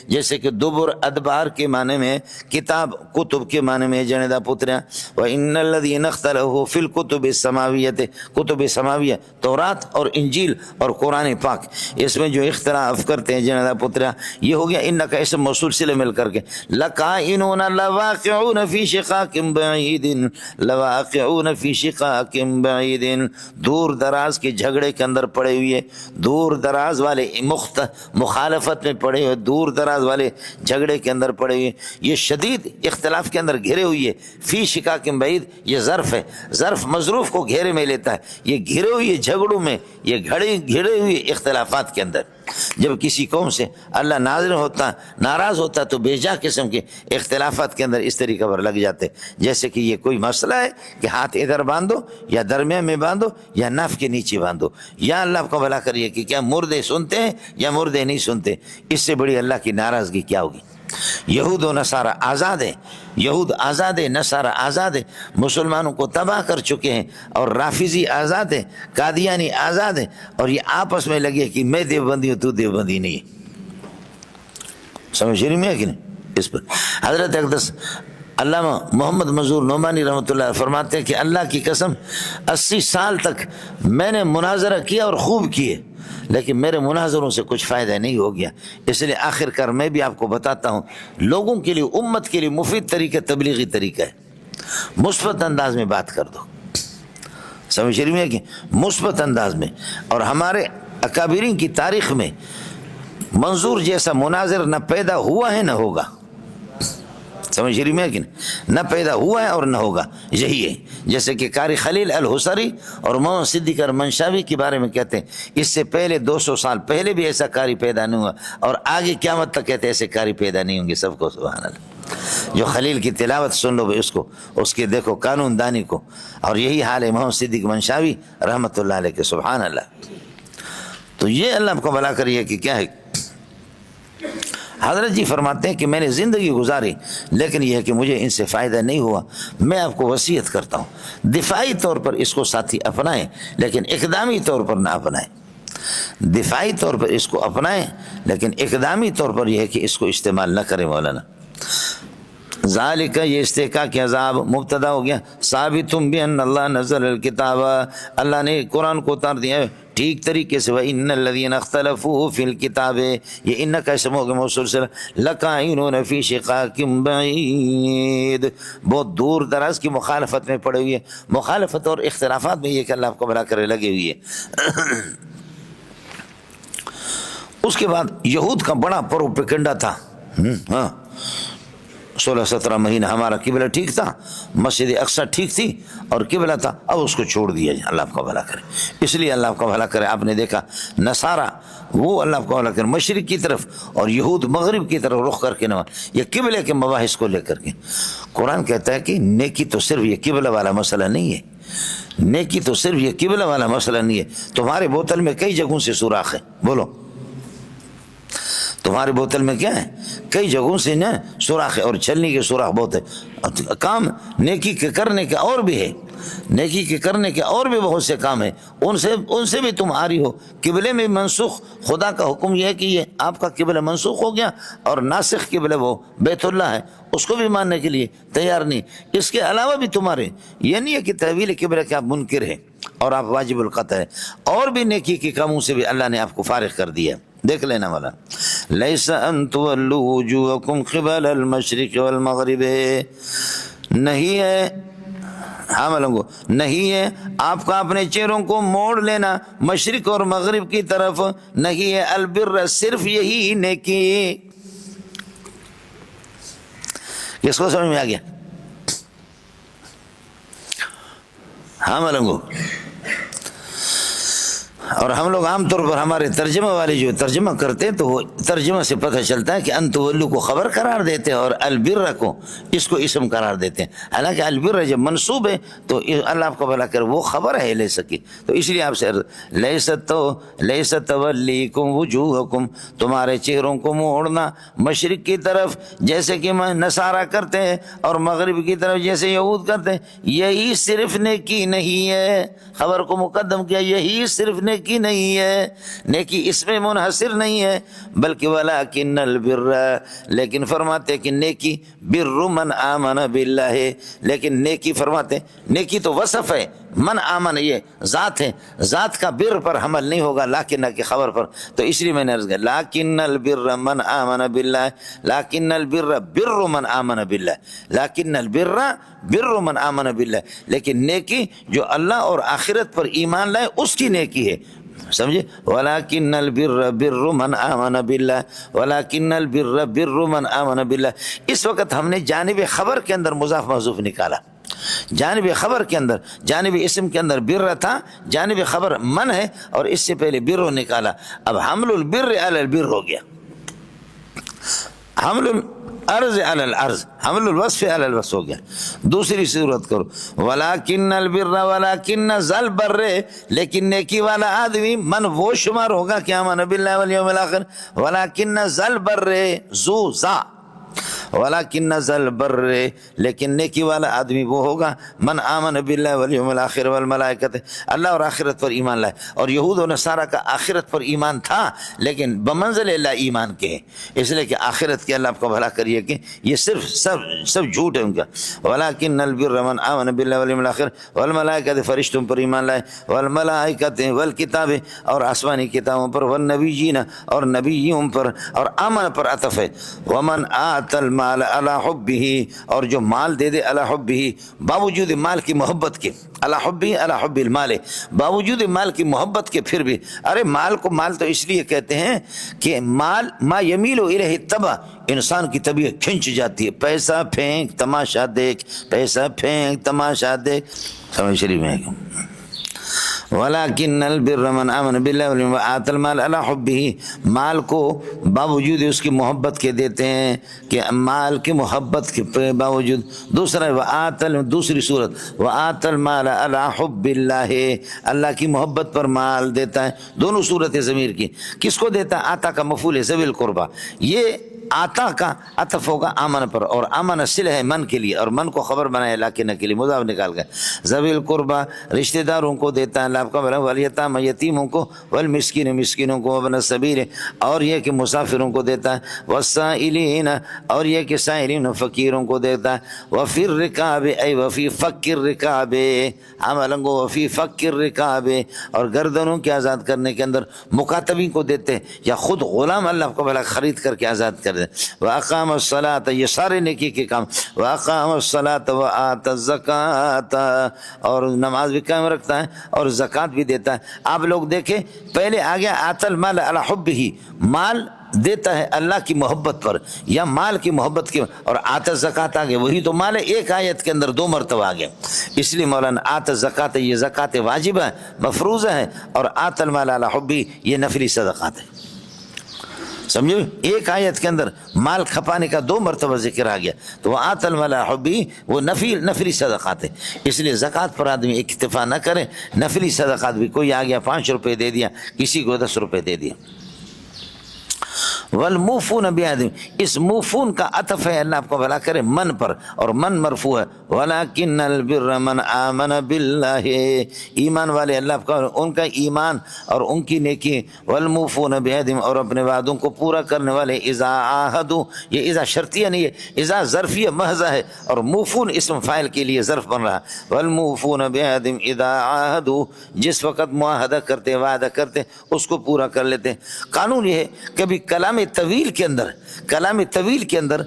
جیسے کہ دبر ادبار کے معنی میں، کتاب کتب کے معنی میں جنیدہ پتریاں۔ وَإِنَّ الَّذِينَ اخْتَلَفُوا فِي الْكُتُبِ السَّمَاوِيَّةِ کتب سماویہ، تورات اور انجیل اور قرآن پاک، اس میں جو اختلاف کرتے ہیں جنیدہ پتریاں، یہ ہو گیا ان کا اسم موصول سے مل کر کے لَقَائِنُونَ لَوَاقِعُونَ فِي شِقَاقٍ بَعِيدٍ، لَوَاقِعُونَ فِي شِقَاقٍ بَعِيدٍ، دور دراز کے جھگڑے کے اندر پڑے ہوئے، دور دراز والے مخالفت میں پڑے ہوئے، دور دراز والے جھگڑے کے اندر پڑے ہوئے، یہ شدید اختلاف کے اندر گھرے ہوئی ہے۔ فی شقاق بعید یہ ظرف ہے، ظرف مظروف کو گھیرے میں لیتا ہے، یہ گھرے ہوئے جھگڑوں میں، یہ گھڑے ہوئے اختلافات کے اندر۔ جب کسی قوم سے اللہ ناراض ہوتا تو بے جا قسم کے اختلافات کے اندر اس طریقے پر لگ جاتے، جیسے کہ یہ کوئی مسئلہ ہے کہ ہاتھ ادھر باندھو یا درمیان میں باندھو یا ناف کے نیچے باندھو، یا اللہ کو بھلا کریے کہ کیا مردے سنتے ہیں یا مردے نہیں سنتے، اس سے بڑی اللہ کی ناراضگی کیا ہوگی۔ یہود و نصارہ آزاد ہیں، یہود آزاد ہے، نصارہ آزاد ہے، مسلمانوں کو تباہ کر چکے ہیں، اور رافضی آزاد ہے، قادیانی آزاد ہے، اور یہ آپس میں لگے کہ میں دیوبندی ہوں تو دیوبندی نہیں ہے۔ سمجھ رہی میں ہے کہ نہیں؟ اس پر حضرت اقدس علامہ محمد منظور نعمانی رحمۃ اللہ فرماتے ہیں کہ اللہ کی قسم 80 سال تک میں نے مناظرہ کیا اور خوب کیے، لیکن میرے مناظروں سے کچھ فائدہ نہیں ہو گیا، اس لیے آخر کار میں بھی آپ کو بتاتا ہوں، لوگوں کے لیے، امت کے لیے مفید طریقہ تبلیغی طریقہ ہے، مثبت انداز میں بات کر دو۔ سمجھ رہی ہے کہ مثبت انداز میں، اور ہمارے اکابرین کی تاریخ میں منظور جیسا مناظر نہ پیدا ہوا ہے نہ ہوگا۔ سمجھ رہی میں کہ نہ پیدا ہوا ہے اور نہ ہوگا، یہی ہے۔ جیسے کہ قاری خلیل الحصری اور محمد صدیق منشاوی کے بارے میں کہتے ہیں، اس سے پہلے 200 سال پہلے بھی ایسا قاری پیدا نہیں ہوا، اور آگے قیامت تک کہتے ہیں ایسے قاری پیدا نہیں ہوں گے۔ سب کو سبحان اللہ، جو خلیل کی تلاوت سن لو اس کو، اس کے دیکھو قانون دانی کو، اور یہی حال ہے محمد صدیق منشاوی رحمۃ اللہ علیہ کے، سبحان اللہ۔ تو یہ اللہ کو بھلا کریے کہ کیا ہے، حضرت جی فرماتے ہیں کہ میں نے زندگی گزاری لیکن یہ ہے کہ مجھے ان سے فائدہ نہیں ہوا، میں آپ کو وصیت کرتا ہوں دفاعی طور پر اس کو ساتھی اپنائیں لیکن اقدامی طور پر نہ اپنائیں، دفاعی طور پر اس کو اپنائیں لیکن اقدامی طور پر یہ ہے کہ اس کو استعمال نہ کریں۔ مولانا ذالک، یہ استحقاق کے عذاب مبتدا ہو گیا، ثابتم بان اللہ نزل الکتاب، اللہ نے قرآن کو اتار دیا ٹھیک طریقے سے، وَإِنَّ الَّذِينَ اخْتَلَفُوا فِي الْكِتَابِ، یہ ان کا اسم ہوگا موصول سے، لَقَائِنُونَ فِي شِقَاقٍ بَعِيدٍ، بہت دور دراز کی مخالفت میں پڑے ہوئے، مخالفت اور اختلافات میں یہ کہ اللہ آپ کو بھلا کرے لگے ہوئے۔ اس کے بعد یہود کا بڑا پروپیگنڈا تھا، 16-17 مہینہ ہمارا قبلہ ٹھیک تھا، مسجد اقصی ٹھیک تھی اور قبلہ تھا، اب اس کو چھوڑ دیا جائے، اللہ آپ کا بھلا کرے۔ اس لیے اللہ آپ کا بھلا کرے، آپ نے دیکھا نصارہ وہ اللہ آپ کا بھلا کرے مشرق کی طرف اور یہود مغرب کی طرف رخ کر کے نہ، یہ قبلے کے مباحث کو لے کر کے قرآن کہتا ہے کہ نیکی تو صرف یہ قبلہ والا مسئلہ نہیں ہے، نیکی تو صرف یہ قبلہ والا مسئلہ نہیں ہے، تمہارے بوتل میں کئی جگہوں سے سوراخ ہے، بولو تمہارے بوتل میں کیا ہے، کئی جگہوں سے نا سوراخ ہے، اور چھلنی کے سوراخ بہت ہے، کام نیکی کے کرنے کے اور بھی ہے، نیکی کے کرنے کے اور بھی بہت سے کام ہیں، ان سے بھی تم آ رہی ہو۔ قبلے میں منسوخ، خدا کا حکم یہ ہے کہ یہ آپ کا قبلہ منسوخ ہو گیا، اور ناسخ قبلہ وہ بیت اللہ ہے، اس کو بھی ماننے کے لیے تیار نہیں۔ اس کے علاوہ بھی تمہارے یہ نہیں ہے کہ تحویل قبلہ کے آپ منکر ہیں اور آپ واجب القطع ہے، اور بھی نیکی کے کاموں سے بھی اللہ نے آپ کو فارغ کر دیا۔ دیکھ لینا والا لیس ان تولوا وجوہکم قبل المشرق والمغرب، نہیں ہے ہاں ملنگو نہیں ہے آپ کا اپنے چہروں کو موڑ لینا مشرق اور مغرب کی طرف، نہیں ہے البر صرف یہی نیکی۔ کس کو سمجھ میں آ گیا؟ ہاں ملنگو۔ اور ہم لوگ عام طور پر ہمارے ترجمہ والے جو ترجمہ کرتے ہیں تو وہ ترجمہ سے پتہ چلتا ہے کہ انتولو کو خبر قرار دیتے ہیں اور البر کو اس کو اسم قرار دیتے ہیں، حالانکہ البر جب منصوب ہے تو اللہ آپ کو بھلا کر وہ خبر ہے لے سکی، تو اس لیے آپ سے لیست تولیکم وجوہکم، تمہارے چہروں کو موڑنا مشرق کی طرف جیسے کہ نصارہ کرتے ہیں اور مغرب کی طرف جیسے یہود کرتے ہیں، یہی صرف نیکی نہیں ہے، خبر کو مقدم کیا، یہی صرف نیکی نہیں ہے، نیکی اس میں منحصر نہیں ہے بلکہ ولکن البر، لیکن فرماتے کہ نیکی بر من آمن باللہ، لیکن نیکی فرماتے نیکی تو وصف ہے، من آمن یہ ذات ہے، ذات کا بر پر حمل نہیں ہوگا لیکن کی خبر پر، تو اس لیے میں نے عرض کیا لیکن البر من آمن باللہ، لیکن البر بر من آمن باللہ، لیکن البر بر من آمن باللہ، لیکن نیکی جو اللہ اور آخرت پر ایمان لائے اس کی نیکی ہے، سمجھے؟ وَلَكِنَّ الْبِرَّ بِرُّ مَنْ آمَنَ بِاللَّهِ وَلَكِنَّ الْبِرَّ بِرُّ مَنْ آمَنَ بِاللَّهِ۔ اس وقت ہم نے جانب خبر کے اندر مضاف محذوف نکالا، جانب خبر کے اندر جانب اسم کے اندر بر تھا، جانب خبر من ہے اور اس سے پہلے بر نکالا، اب حمل البر علی البر ہو گیا، حمل الارض علی الارض، حمل الوصف علی الوصف ہو گیا۔ دوسری صورت کرو ولیکن البر ولیکن ذل بر، لیکن نیکی والا آدمی من وہ شمار ہوگا کہ آمن باللہ والیوم الاخر، ولیکن ذل بر ذو ذا، ولیکن ذل بر، لیکن نیکی والا آدمی وہ ہوگا من آمن باللہ والیوم الاخر والملائکۃ، اللہ اور آخرت پر ایمان لائے، اور یہود و نصارہ کا آخرت پر ایمان تھا لیکن بمنزل اللہ ایمان کے، اس لیے کہ آخرت کے اللہ آپ کو بھلا کریے کہ یہ صرف سب جھوٹ ہے ان کا، ولیکن البر من آمن باللہ والیوم الاخر والملائکۃ، فرشتوں پر ایمان لائے، والملائکۃ والکتاب، اور آسمانی کتابوں پر، والنبیین اور نبیوں پر، اور آمن پر عطف ہے، ومن آت المال علی حبہ، اور جو مال دے دے علی حبہ، باوجود مال کی محبت کے، علی حبہ علی حب المال، باوجود مال کی محبت کے پھر بھی، ارے مال کو مال تو اس لیے کہتے ہیں کہ مال ما یمیل الیہ الطبع، انسان کی طبیعت کھنچ جاتی ہے، پیسہ پھینک تماشا دیکھ، پیسہ پھینک تماشا دیکھ، سمجھ شریف میں ہے۔ ولیکن البر من آمن باللہ وآت المال علی حبہ، مال کو باوجود اس کی محبت کے دیتے ہیں کہ مال کی محبت کے باوجود، دوسری صورت وآت المال علی حب اللہ، اللہ کی محبت پر مال دیتا ہے، دونوں صورتیں ضمیر کی، کس کو دیتا ہے؟ آتا کا مفعول ہے ذوی القربہ، یہ آتا کا عطف ہوگا آمن پر، اور آمن صلہ ہے من کے لیے، اور من کو خبر بنایا لاکن کے لیے مضاف نکال گئے، ذوی القربہ رشتہ داروں کو دیتا ہے اللہ آپ کا بھلا، والیتامى یتیموں کو، والمسکین مسکینوں کو، وابن السبیل اور یہ کہ مسافروں کو دیتا ہے، والسائلین اور یہ کہ سائلین فقیروں کو دیتا ہے، وفی الرکاب ای وفی فک الرکاب، عملنگو وفی فک الرکاب، اور گردنوں کے آزاد کرنے کے اندر مکاتبین کو دیتے ہیں، یا خود غلام اللہ آپ کو بھلا خرید کر کے آزاد کر دے، وَأَقَامَ الصَّلَاةَ، یہ سارے نیکی کے کام، وَأَقَامَ الصَّلَاةَ وَآتَ الزَّكَاةَ، اور نماز بھی قائم رکھتا ہے اور زکوٰۃ بھی دیتا ہے۔ آپ لوگ دیکھیں پہلے آ گیا آت المال علی حبہ، مال دیتا ہے اللہ کی محبت پر یا مال کی محبت کی، اور آت الزکوٰۃ آ گیا، وہی تو مال ہے، ایک آیت کے اندر دو مرتبہ آ گیا، اس لیے مولانا آت الزکوٰۃ یہ زکوٰۃ واجبہ ہے مفروضہ ہے، اور آت المال علی حبہ یہ نفلی صدقات ہے، سمجھو ایک آیت کے اندر مال کھپانے کا دو مرتبہ ذکر آ گیا، تو وہ آت المال علی حبہ وہ نفلی صدقات ہے، اس لیے زکوٰۃ پر آدمی اکتفا نہ کرے، نفلی صدقات بھی، کوئی آ گیا 5 روپے دے دیا، کسی کو 10 روپے دے دیا۔ والموفون بعہدہم، اس موفون کا عطف ہے اللہ آپ کو بھلا کرے من پر، اور من مرفوع ہے، ولیکن البر من آمن باللہ، ایمان والے اللہ آپ کا ان کا ایمان اور ان کی نیکی، والموفون بعہدہم اور اپنے وعدوں کو پورا کرنے والے، اذا عاہدوا، یہ اذا شرطیہ نہیں ہے، اذا ظرفیہ محض ہے، اور موفون اسم فاعل کے لیے ظرف بن رہا، والموفون بعہدہم اذا عاہدوا، جس وقت معاہدہ کرتے وعدہ کرتے اس کو پورا کر لیتے۔ قانون یہ ہے کبھی کلام طویل کے اندر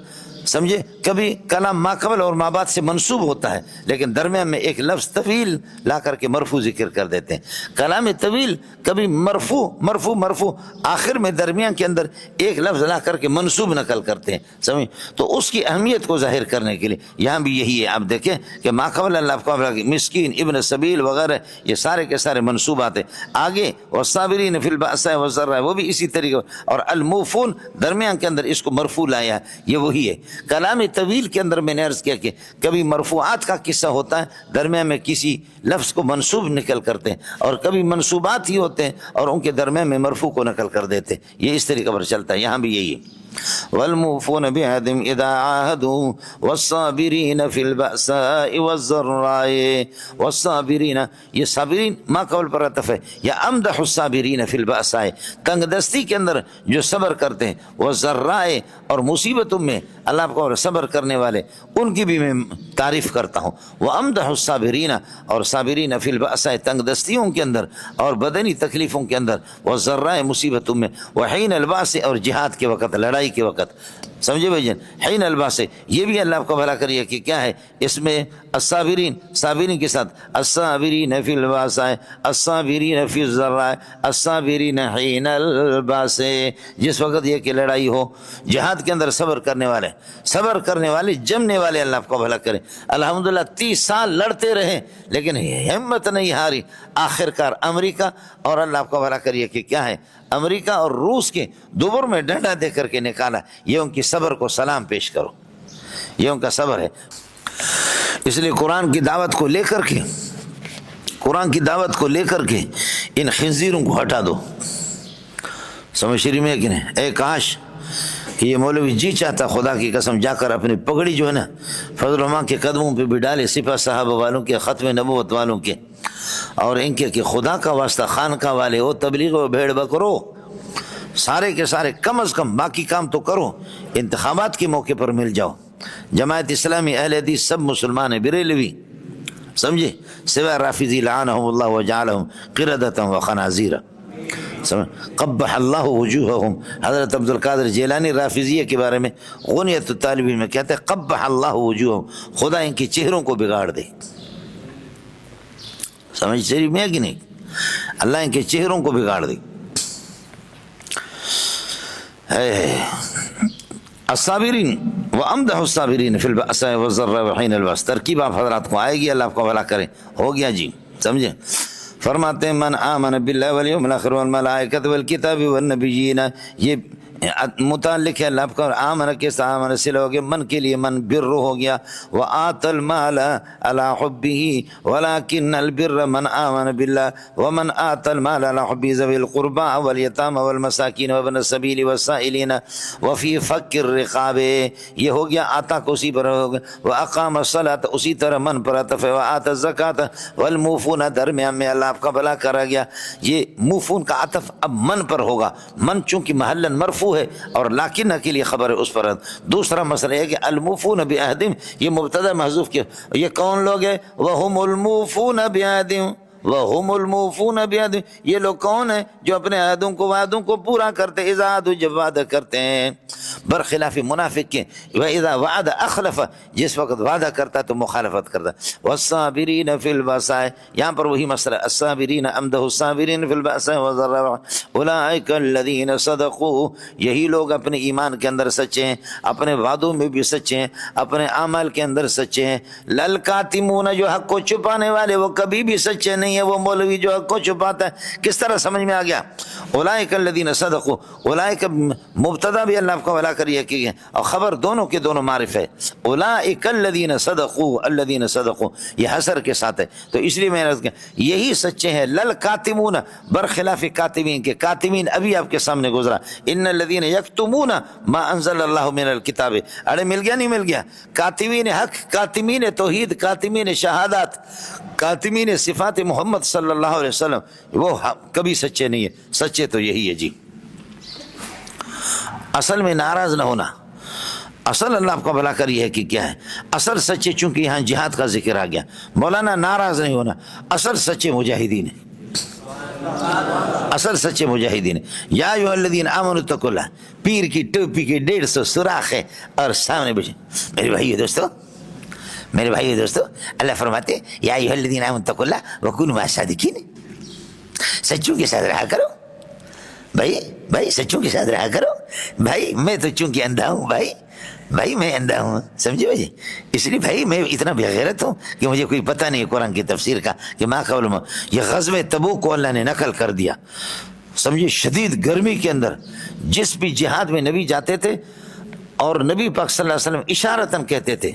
سمجھے؟ کبھی کلام ما قبل اور ما بعد سے منسوب ہوتا ہے، لیکن درمیان میں ایک لفظ طویل لا کر کے مرفوع ذکر کر دیتے ہیں۔ کلام طویل کبھی مرفوع آخر میں درمیان کے اندر ایک لفظ لا کر کے منسوب نقل کرتے ہیں، سمجھ؟ تو اس کی اہمیت کو ظاہر کرنے کے لیے یہاں بھی یہی ہے۔ آپ دیکھیں کہ ما قبل اللہ کو مسکین، ابن سبیل وغیرہ یہ سارے کے سارے منصوبات ہیں۔ آگے والصابرین فی البأساء والضراء وہ بھی اسی طریقے، اور الموفون درمیان کے اندر اس کو مرفوع لایا ہے، یہ وہی ہے۔ کلام طویل کے اندر میں نے عرض کیا کہ کبھی مرفوعات کا قصہ ہوتا ہے، درمیان میں کسی لفظ کو منصوب نکل کرتے ہیں، اور کبھی منصوبات ہی ہوتے ہیں اور ان کے درمیان میں مرفوع کو نقل کر دیتے ہیں، یہ اس طریقے پر چلتا ہے۔ یہاں بھی یہی ہے والموفون بعهدهم اذا عاهدوا والصابرین فی البأساء والضراء۔ والصابرین، یہ صابرین ما قبل پر عطف ہے، یا امدح الصابرین فی البأساء، تنگ دستی کے اندر جو صبر کرتے ہیں، والضراء اور مصیبتوں میں اللہ کو صبر کرنے والے ان کی بھی میں تعریف کرتا ہوں۔ وامدح الصابرین، اور صابرین فی البأساء تنگ دستیوں کے اندر اور بدنی تکلیفوں کے اندر، والضراء مصیبتوں میں، وحین الباس اور جہاد کے وقت، لڑائی کے وقت، سمجھے بھائی جان؟ حین الباس یہ بھی اللہ کو بھلا کریے کہ کیا ہے اس میں الصابرین، صابرین کے ساتھ الصابرین فی الباساء الصابرین فی الضراء الصابرین حین الباس، جس وقت یہ کہ لڑائی ہو، جہاد کے اندر صبر کرنے والے جمنے والے اللہ کو بھلا کرے۔ الحمدللہ 30 سال لڑتے رہے لیکن ہمت نہیں ہاری، آخر کار امریکہ اور اللہ کو بھلا کریے کہ کیا ہے امریکہ اور روس کے دوبر میں ڈنڈا دے کر کے نکالا۔ یہ ان کی صبر کو سلام پیش کرو، یہ ان کا صبر ہے۔ اس لیے قرآن کی دعوت کو لے کر کے ان خنزیروں کو ہٹا دو، سمجھ شریف میں کہ نہیں؟ اے کاش کہ یہ مولوی جی چاہتا خدا کی قسم جا کر اپنی پگڑی جو ہے نا فضل الرحمٰن کے قدموں پہ بھی ڈالے، سپہ صحابہ والوں کے، ختم نبوت والوں کے، اور ان کے کہ خدا کا واسطہ خانقاہ والے ہو، تبلیغ و بھیڑ بکرو، سارے کے سارے کم از کم باقی کام تو کرو، انتخابات کے موقع پر مل جاؤ۔ جماعت اسلامی، اہل حدیث سب مسلمان ہیں، بریلوی سمجھے، سوائے رافضی لعنہم اللہ وجعلہم قردۃ وخنازیر، قبح اللہ وجوہہم۔ حضرت عبد القادر جیلانی رافضیہ کے بارے میں غنیۃ الطالبین میں کہتے ہیں قبح اللہ وجوہہم، خدا ان کے چہروں کو بگاڑ دے، سمجھ شریف میں ہے کہ نہیں؟ اللہ ان کے چہروں کو بگاڑ دے۔ الصابرین وامدح الصابرین فی البأساء والضراء وحین الباس، ترکیب آپ حضرات کو آئے گی، اللہ آپ کو بھلا کرے۔ ہو گیا جی، سمجھے؟ فرماتے ہیں من آمن باللہ والیوم الآخر والملائکۃ والکتاب والنبیین، یہ متعلق ہے اللہ کا آمن کے ساتھ، آمن سے لوگے من کے لیے من بر ہو گیا، وآت المال علی حبہ ولکن البر من آمن باللہ ومن آت المال علی حبہ ذوی القربى والیتامى والمساکین وابن السبیل والسائلین وفی فک الرقاب، یہ ہو گیا آتا کو اسی پر ہو گیا، واقام الصلاۃ اسی طرح من پر عطف ہے، وآت الزکاۃ والموفون درمیان میں اللہ آپ کا بھلا کرا گیا۔ یہ موفون کا عطف اب من پر ہوگا، من چونکہ محلن مرفوع ہے اور لاکن کے لیے خبر ہے اس پر۔ دوسرا مسئلہ ہے کہ الموفون بعہدہم، یہ مبتدا محذوف کیا، یہ کون لوگ ہیں؟ وہم الموفون بعہدہم، وہم الموفون بعہدہم، یہ لوگ کون ہیں جو اپنے عہدوں کو وعدوں کو پورا کرتے، اذا عہدوا جب وعدہ کرتے ہیں، برخلاف منافق کے واذا وعد اخلف، جس وقت وعدہ کرتا تو مخالفت کرتا۔ والصابرین فی البأساء، یہاں پر وہی مسئلہ، الصابرین امدح الصابرین فی البأساء والضراء اولئک الذین صدقوا، یہی لوگ اپنے ایمان کے اندر سچے ہیں، اپنے وعدوں میں بھی سچے ہیں، اپنے اعمال کے اندر سچے ہیں۔ للکاتمون، جو حق کو چھپانے والے وہ کبھی بھی سچے نہیں ہے، وہ مولوی جو حق کو چھپاتا ہے۔ کس طرح سمجھ میں آ گیا؟ اولئک الذین صدقوا، اولئک مبتدا بھی اللہ کو بھلا کریے کہ اور خبر دونوں کے دونوں معرف ہے۔ اولئک الذین صدقوا، الذین صدقوا یہ حصر کے ساتھ ہے، تو اس لیے میں نے کہا یہی سچے ہیں۔ للکاتمون، برخلاف کاتمین کے، کاتمین ابھی آپ کے سامنے گزرا، ان الذین یکتمون ما انزل اللہ من الکتاب، ارے مل گیا نہیں مل گیا؟ کاتمین حق، کاتمین توحید، کاتمین شہادات، کاتمین صفات محمد صلی اللہ علیہ وسلم، وہ کبھی سچے نہیں ہے، سچے تو یہی ہے جی۔ اصل میں ناراض نہ ہونا، اصل اللہ آپ کا بھلا کر یہ ہے کہ کیا ہے اصل سچے، چونکہ یہاں جہاد کا ذکر آ گیا، مولانا ناراض نہیں ہونا، اصل سچے مجاہدین ہیں، اصل سچے مجاہدین. یا ایھا الذین آمنوا اتقوا اللہ. پیر کی ٹوپی کے 150 سوراخ ہے اور سامنے بچے. میرے بھائی دوستو اللہ فرماتے یا ایھا الذین آمنوا اتقوا اللہ وکونوا مع الصادقین. سچوں کے ساتھ رہا کرو بھائی سچوں کے ساتھ رہا کرو بھائی. میں تو چونکہ اندھا ہوں بھائی میں اندھا ہوں, سمجھے بھائی. اس لیے بھائی میں اتنا بغیرت ہوں کہ مجھے کوئی پتہ نہیں قرآن کی تفسیر کا کہ ما قبل یہ غزوہ تبوک کو اللہ نے نقل کر دیا. سمجھے شدید گرمی کے اندر جس بھی جہاد میں نبی جاتے تھے اور نبی پاک صلی اللہ علیہ وسلم اشارتاً کہتے تھے,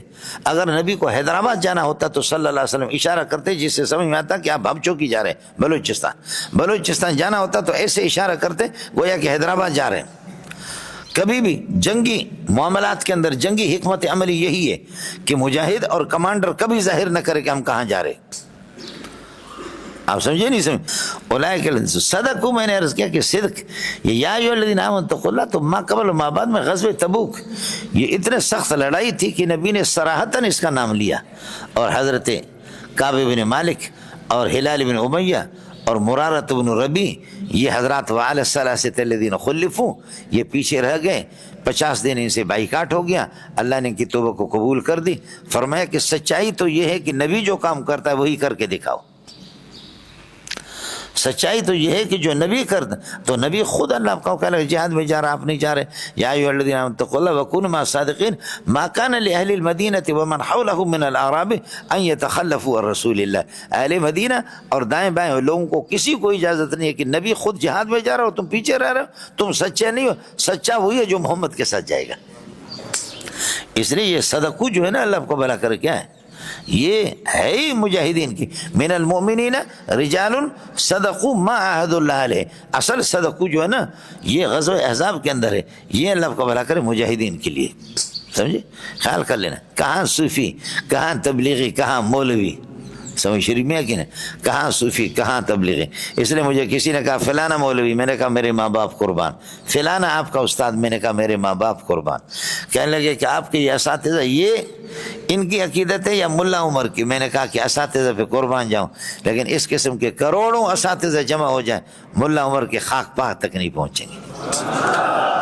اگر نبی کو حیدرآباد جانا ہوتا تو صلی اللہ علیہ وسلم اشارہ کرتے جس سے سمجھ میں آتا کہ آپ بھب چوکی جا رہے ہیں. بلوچستان جانا ہوتا تو ایسے اشارہ کرتے گویا کہ حیدرآباد جا رہے ہیں. کبھی بھی جنگی معاملات کے اندر جنگی حکمت عملی یہی ہے کہ مجاہد اور کمانڈر کبھی ظاہر نہ کرے کہ ہم کہاں جا رہے. آپ سمجھے نہیں سمجھے. اولئک صدق کو میں نے عرض کیا کہ صدق یہ یا ایھا الذین آمنوا اتقوا اللہ تو ما قبل و ما بعد میں غزوہ تبوک یہ اتنے سخت لڑائی تھی کہ نبی نے صراحتاً اس کا نام لیا. اور حضرت کعب بن مالک اور ہلال بن امیہ اور مرارۃ بن ربیع یہ حضرات وعلی الثلاثۃ الذین خلفوا یہ پیچھے رہ گئے. 50 دن ان سے بائیکاٹ ہو گیا. اللہ نے ان کی توبہ کو قبول کر دی. فرمایا کہ سچائی تو یہ ہے کہ نبی جو کام کرتا ہے وہی کر کے دکھاؤ. سچائی تو یہ ہے کہ جو نبی کرتا تو نبی خود اللہ کو کہہ رہا جہاد میں جا رہا, آپ نہیں جا رہے. یا ایھا الذین آمنوا اتقوا اللہ وکونوا مع الصادقین ما کان لأہل المدینۃ ومن حولهم من الاعراب ان یتخلفوا عن رسول اللہ. اہل مدینہ اور دائیں بائیں لوگوں کو کسی کو اجازت نہیں ہے کہ نبی خود جہاد میں جا رہا ہو تم پیچھے رہ رہے ہو. تم سچے نہیں ہو. سچا وہی ہے جو محمد کے ساتھ جائے گا. اس لیے یہ صدقہ جو ہے نا اللہ کو بھلا کر کیا ہے یہ ہے ہی مجاہدین کی. من المؤمنین رجال صدقوا ما عاہدوا اللہ علیہ. اصل صدقہ جو ہے نا یہ غزوہ احزاب کے اندر ہے. یہ اللہ کو بھلا کرے مجاہدین کے لیے. سمجھے, خیال کر لینا کہاں صوفی کہاں تبلیغی کہاں مولوی. سمجھ شریف میں ہے کہ نہیں, کہاں صوفی کہاں تبلیغی. اس لیے مجھے کسی نے کہا فلانا مولوی, میں نے کہا میرے ماں باپ قربان. فلانا آپ کا استاد, میں نے کہا میرے ماں باپ قربان. کہنے لگے کہ آپ کے یہ اساتذہ یہ ان کی عقیدت ہے یا ملا عمر کی. میں نے کہا کہ اساتذہ پہ قربان جاؤں, لیکن اس قسم کے کروڑوں اساتذہ جمع ہو جائیں ملا عمر کے خاک پاہ تک نہیں پہنچیں گے.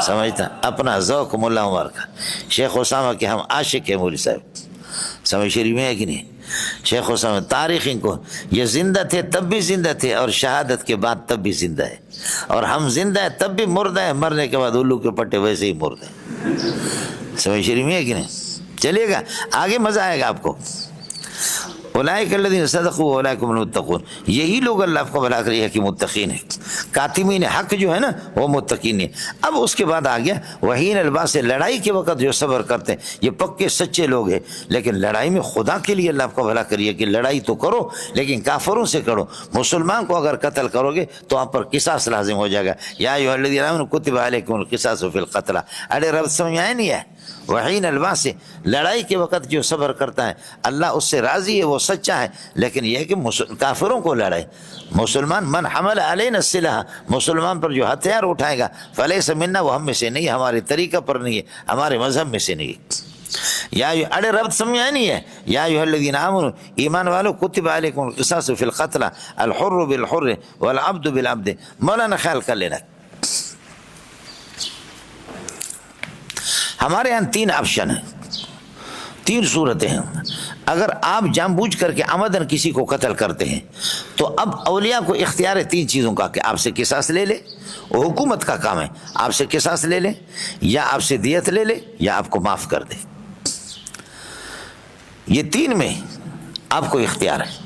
سمجھتا اپنا ذوق ملا عمر کا. شیخ اسامہ کے ہم عاشق ہیں مولوی صاحب. سمجھ شریف میں ہے کہ نہیں. شیخ اسامہ تاریخ ان کو یہ زندہ تھے تب بھی زندہ تھے اور شہادت کے بعد تب بھی زندہ ہے. اور ہم زندہ ہیں تب بھی مردہ ہیں, مرنے کے بعد الو کے پٹے ویسے ہی مردہ ہیں. سمجھ شریف میں ہے کہ نہیں. چلیے گا آگے مزہ آئے گا آپ کو. اولئک الذین صدقوا واولئک هم المتقون. یہی لوگ اللہ کو بھلا کر یہ کہ متقین ہیں. کاتمین حق جو ہے نا وہ متقین ہیں. اب اس کے بعد آ گیا وحین الباس. لڑائی کے وقت جو صبر کرتے ہیں یہ پکے سچے لوگ ہیں. لیکن لڑائی میں خدا کے لیے اللہ کو بھلا کریے کہ لڑائی تو کرو لیکن کافروں سے کرو. مسلمان کو اگر قتل کرو گے تو آپ پر قصاص لازم ہو جائے گا. یا ایھا الذین آمنوا کتب علیکم القصاص فی القتلى. ارے رب سمجھ آیا نہیں ہے. وحین الباس لڑائی کے وقت جو صبر کرتا ہے اللہ اس سے راضی ہے, وہ سچا ہے. لیکن یہ ہے کہ کافروں کو لڑائے. مسلمان من حمل علینا السلاح, مسلمان پر جو ہتھیار اٹھائے گا فلیس منا, وہ ہم میں سے نہیں, ہمارے طریقہ پر نہیں ہے, ہمارے مذہب میں سے نہیں. یا ارے رب سمجھا نہیں ہے. یا ایھا الذین آمنوا, ایمان والو, کتب علیکم القصاص فی القتلى الحر بالحر والعبد بالعبد. مولانا خیال کر لینا ہمارے یہاں 3 آپشن ہیں, 3 صورتیں ہیں. اگر آپ جان بوجھ کر کے عمدن کسی کو قتل کرتے ہیں تو اب اولیاء کو اختیار ہے 3 چیزوں کا کہ آپ سے قصاص لے لے. وہ حکومت کا کام ہے, آپ سے قصاص لے لے یا آپ سے دیت لے لے یا آپ کو معاف کر دے. یہ 3 میں آپ کو اختیار ہے.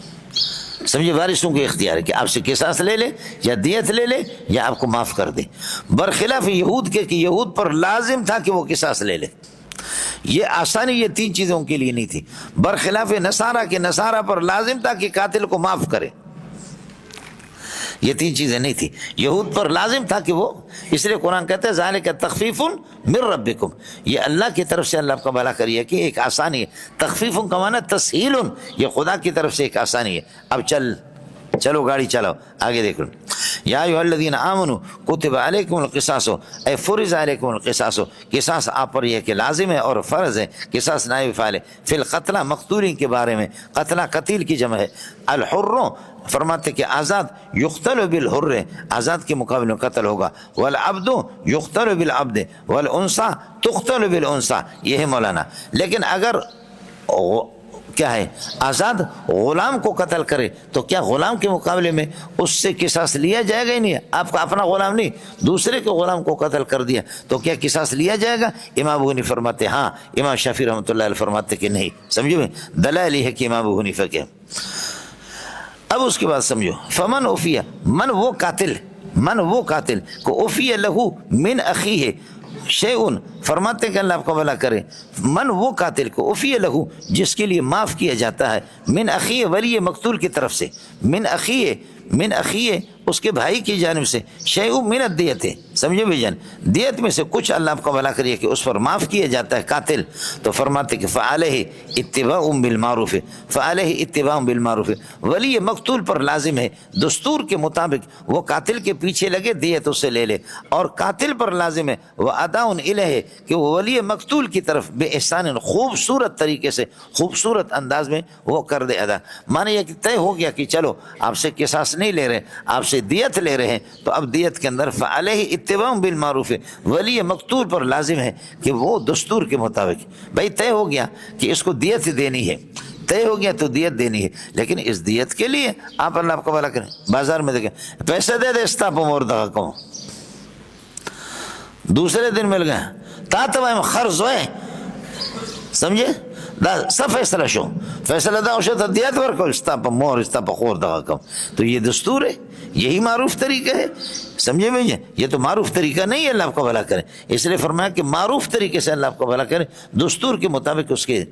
سمجھے, وارثوں کو اختیار ہے کہ آپ سے قصاص لے لے یا دیت لے لے یا آپ کو معاف کر دے. برخلاف یہود کے کہ یہود پر لازم تھا کہ وہ قصاص لے لے. یہ آسانی یہ 3 چیزوں کے لیے نہیں تھی. برخلاف نصارہ کے نصارہ پر لازم تھا کہ قاتل کو معاف کرے. یہ 3 چیزیں نہیں تھی. یہود پر لازم تھا کہ وہ, اس لیے قرآن کہتا ہے ذالک تخفیف من ربکم, یہ اللہ کی طرف سے اللہ کا بھلا کریے کہ ایک آسانی ہے. تخفیف کا معنی تسہیل, یہ خدا کی طرف سے ایک آسانی ہے. اب چلو گاڑی چلاؤ, آگے دیکھو. یا ایھا الذین آمنوا کتب علیکم القصاص اے فرض علیکم القصاص، قصاص آپ پر یہ کہ لازم ہے اور فرض ہے، قصاص نائب فاعل ہے، فی القتلى مقتولین کے بارے میں، قتلہ قتیل کی جمع ہے، الحر فرماتے کہ آزاد یقتل بالحر، آزاد کے مقابلے میں قتل ہوگا، والعبد یقتل بالعبد والانثى تقتل بالانثى، یہ ہے مولانا۔ لیکن اگر کیا ہے آزاد غلام کو قتل کرے تو کیا غلام کے مقابلے میں اس سے قصاص لیا جائے گا ہی نہیں؟ آپ کا اپنا غلام نہیں، دوسرے کے غلام کو قتل کر دیا تو کیا قصاص لیا جائے گا؟ امام ابو حنیفہ فرماتے ہاں، امام شافعی رحمۃ اللہ علیہ فرماتے کہ نہیں۔ سمجھو میں دلائل ہے کہ امام ابو حنیفہ کے۔ اب اس کے بعد سمجھو، فمن عفی، من وہ قاتل کو عفی لہو من اخیہ شیئن، فرماتے کہ اللہ آپ کو بھلا کرے، من وہ قاتل کو عفی لہو جس کے لیے معاف کیا جاتا ہے، من اخیہ ولی مقتول کی طرف سے، من اخیہ اس کے بھائی کی جانب سے، شیئن من الدیت، سمجھو بھی جان دیت میں سے کچھ اللہ آپ کو بھلا کریے کہ اس پر معاف کیا جاتا ہے قاتل، تو فرماتے کہ فعلیہ اتباع بالمعروف، فعلیہ اتباع بالمعروف، ولی مقتول پر لازم ہے دستور کے مطابق وہ قاتل کے پیچھے لگے دیت اس سے لے لے، اور قاتل پر لازم ہے وہ ادا الیہ کہ وہ ولی مقتول کی طرف بے احسان خوبصورت طریقے سے، خوبصورت انداز میں وہ کر دے ادا۔ مانے یہ کہ طے ہو گیا کہ چلو آپ سے قصاص نہیں لے رہے، آپ سے دیت لے رہے ہیں، تو اب دیت کے اندر فعلیہ اتباع بالمعروف، ولی مقتول پر لازم ہے کہ وہ دستور کے مطابق، بھائی طے ہو گیا کہ اس کو دیت دینی ہے، طے ہو گیا تو دیت دینی ہے، لیکن اس دیت کے لیے آپ اللہ آپ کو بھلا کریں، بازار میں دیکھیں پیسے دے دے استا پا مردہ کو، دوسرے دن مل گئے تا تمام خرز ہوئے، سمجھے دا سب فیصلہ شو فیصلہ دا شو تا دیت ورکو استا پا مور استا پا خور دغا کم، تو یہ دستور ہے، یہی معروف طریقہ ہے، سمجھے بھائی؟ یہ تو معروف طریقہ نہیں ہے، اللہ آپ کو بھلا کرے، اس لیے فرمایا کہ معروف طریقے سے اللہ آپ کو بھلا کرے، دستور کے مطابق اس کے۔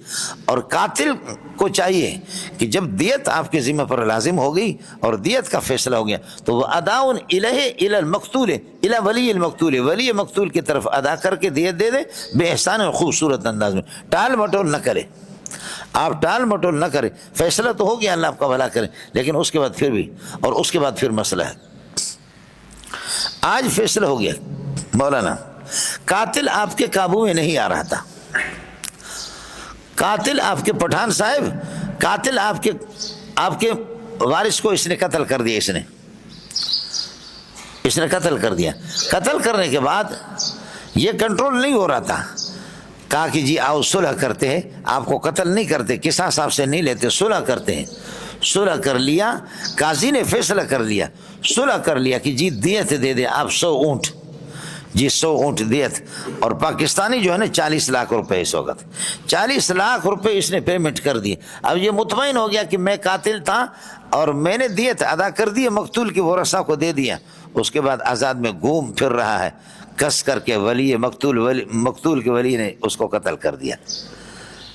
اور قاتل کو چاہیے کہ جب دیت آپ کے ذمہ پر لازم ہو گئی اور دیت کا فیصلہ ہو گیا تو وہ اداؤن الیہ الی المقتول الی ولی المقتول، ولی مقتول کی طرف ادا کر کے دیت دے دے بے احسان اور خوبصورت انداز میں، ٹال مٹول نہ کرے، آپ ٹال مٹول نہ کرے، فیصلہ تو ہو گیا اللہ آپ کا بھلا کرے، لیکن اس کے بعد پھر بھی، اور اس کے بعد پھر مسئلہ ہے۔ آج فیصلہ ہو گیا مولانا، قاتل آپ کے قابو میں نہیں آ رہا تھا، قاتل آپ کے پٹھان صاحب، قاتل آپ کے وارث کو اس نے قتل کر دیا، اس نے قتل کر دیا، قتل کرنے کے بعد یہ کنٹرول نہیں ہو رہا تھا، کہا کہ جی آؤ صلح کرتے ہیں، آپ کو قتل نہیں کرتے، قصاص آپ سے نہیں لیتے، صلح کرتے ہیں، صلح کر لیا، قاضی نے فیصلہ کر لیا، صلح کر لیا کہ جی دیت دے دے آپ 100 اونٹ، جی 100 اونٹ دیت، اور پاکستانی جو ہے نا 40 لاکھ روپے اس وقت، 40 لاکھ روپے اس نے پیمنٹ کر دیے۔ اب یہ مطمئن ہو گیا کہ میں قاتل تھا اور میں نے دیت ادا کر دی، مقتول کی ورثہ کو دے دیا، اس کے بعد آزاد میں گھوم پھر رہا ہے، کس کر کے ولی مقتول کے ولی نے اس کو قتل کر دیا،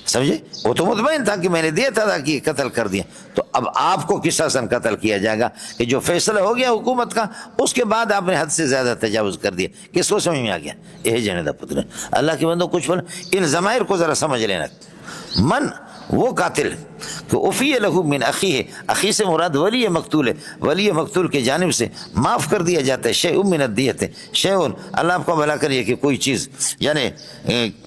سمجھے؟ وہ تو مطمئن تھا کہ میں نے دیت ادا کی، قتل کر دیا، تو اب آپ کو قصاصاً قتل کیا جائے گا کہ جو فیصلہ ہو گیا حکومت کا، اس کے بعد آپ نے حد سے زیادہ تجاوز کر دیا۔ کس کو سمجھ میں آ گیا؟ یہ جنے دا پتر، اللہ کے بندوں کچھ بول، ان ضمائر کو ذرا سمجھ لینا۔ من وہ قاتل کہ عفی لہو من اخیہ، اخی سے مراد ولی مقتول ہے، ولی مقتول کی جانب سے معاف کر دیا جاتا ہے، شیء من الدیت، شیء اللہ آپ کو بھلا کریے کہ کوئی چیز یعنی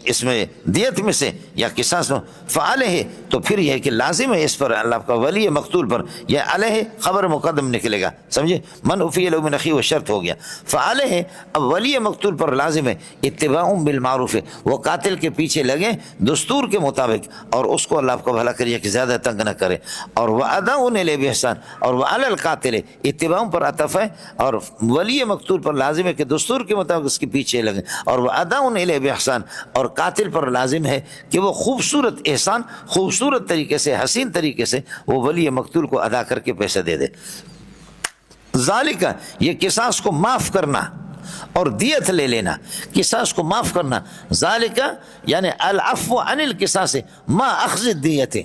اس میں دیت میں سے یا قصاص میں، فعلیہ تو پھر یہ ہے کہ لازم ہے اس پر اللہ آپ کا ولی مقتول پر، یا علیہ خبر مقدم نکلے گا، سمجھے؟ من عفی لہو من اخیہ وہ شرط ہو گیا، فعلیہ اب ولی مقتول پر لازم ہے اتباع بالمعروف، وہ قاتل کے پیچھے لگیں دستور کے مطابق، اور اس کو اللہ آپ کو بھلا کریے کہ زیادہ تنگ نہ کرے، اور وَأَدَاءٌ إِلَيْهِ بِإِحْسَانٍ، اور وَعَلَى الْقَاتِلِ اتباع پر عطف ہے، اور ولی مقتول پر لازم ہے کہ دستور کے مطابق اس کے پیچھے لگیں، اور وَأَدَاءٌ إِلَيْهِ بِإِحْسَانٍ، اور قاتل پر لازم ہے کہ وہ خوبصورت احسان، خوبصورت طریقے سے، حسین طریقے سے وہ ولی مقتول کو ادا کر کے پیسہ دے دے۔ ذالک، یہ قصاص کو معاف کرنا اور دیت لے لینا، قصاص کو معاف کرنا، ذالک یعنی العفو عن القصاص ما اخذ الدیت،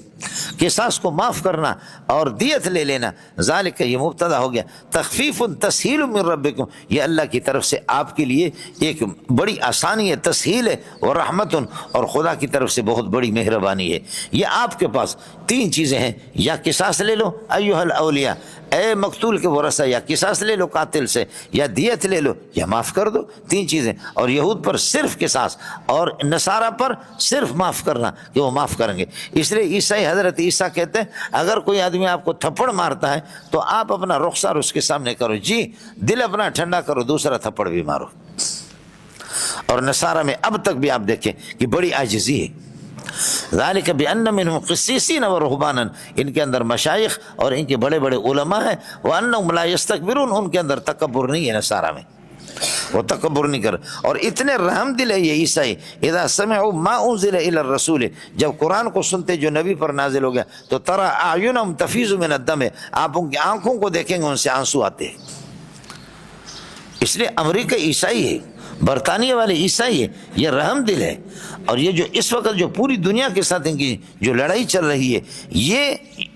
قصاص کو معاف کرنا اور دیت لے لینا، ذالک یہ مبتدا ہو گیا، تخفیف تسہیل من ربکم، یہ اللہ کی طرف سے آپ کے لیے ایک بڑی آسانی ہے، تسہیل ہے، اور رحمت، اور خدا کی طرف سے بہت بڑی مہربانی ہے، یہ آپ کے پاس تین چیزیں ہیں، یا قصاص لے لو ایھا الاولیاء، اے مقتول کے ورثہ، یا قصاص لے لو قاتل سے، یا دیت لے لو، یا معاف کر دو، تین چیزیں۔ اور یہود پر صرف قصاص، اور نصارہ پر صرف معاف کرنا کہ وہ معاف کریں گے۔ اس لیے عیسائی حضرت عیسیٰ کہتے ہیں اگر کوئی آدمی آپ کو تھپڑ مارتا ہے تو آپ اپنا رخسار اس کے سامنے کرو، جی دل اپنا ٹھنڈا کرو، دوسرا تھپڑ بھی مارو۔ اور نصارہ میں اب تک بھی آپ دیکھیں کہ بڑی عاجزی ہے۔ ذالک بأن منہم قسیسین ورہبانا، ان کے اندر مشائخ اور ان کے بڑے بڑے علماء ہیں، وانہم لا یستکبرون، ان کے اندر تکبر نہیں ہے نصارہ میں، وہ تکبر نہیں کر۔ اور اتنے رحم دل ہے یہ عیسائی، اذا سمعوا ما انزل الى الرسول، جب قرآن کو سنتے جو نبی پر نازل ہو گیا تو ترى اعینہم تفیض من الدم، آپ ان کی آنکھوں کو دیکھیں گے ان سے آنسو آتے ہیں۔ اس لیے امریکہ عیسائی ہے، برطانیہ والے عیسائی ہے، یہ رحم دل ہے۔ اور یہ جو اس وقت جو پوری دنیا کے ساتھ ان کی جو لڑائی چل رہی ہے، یہ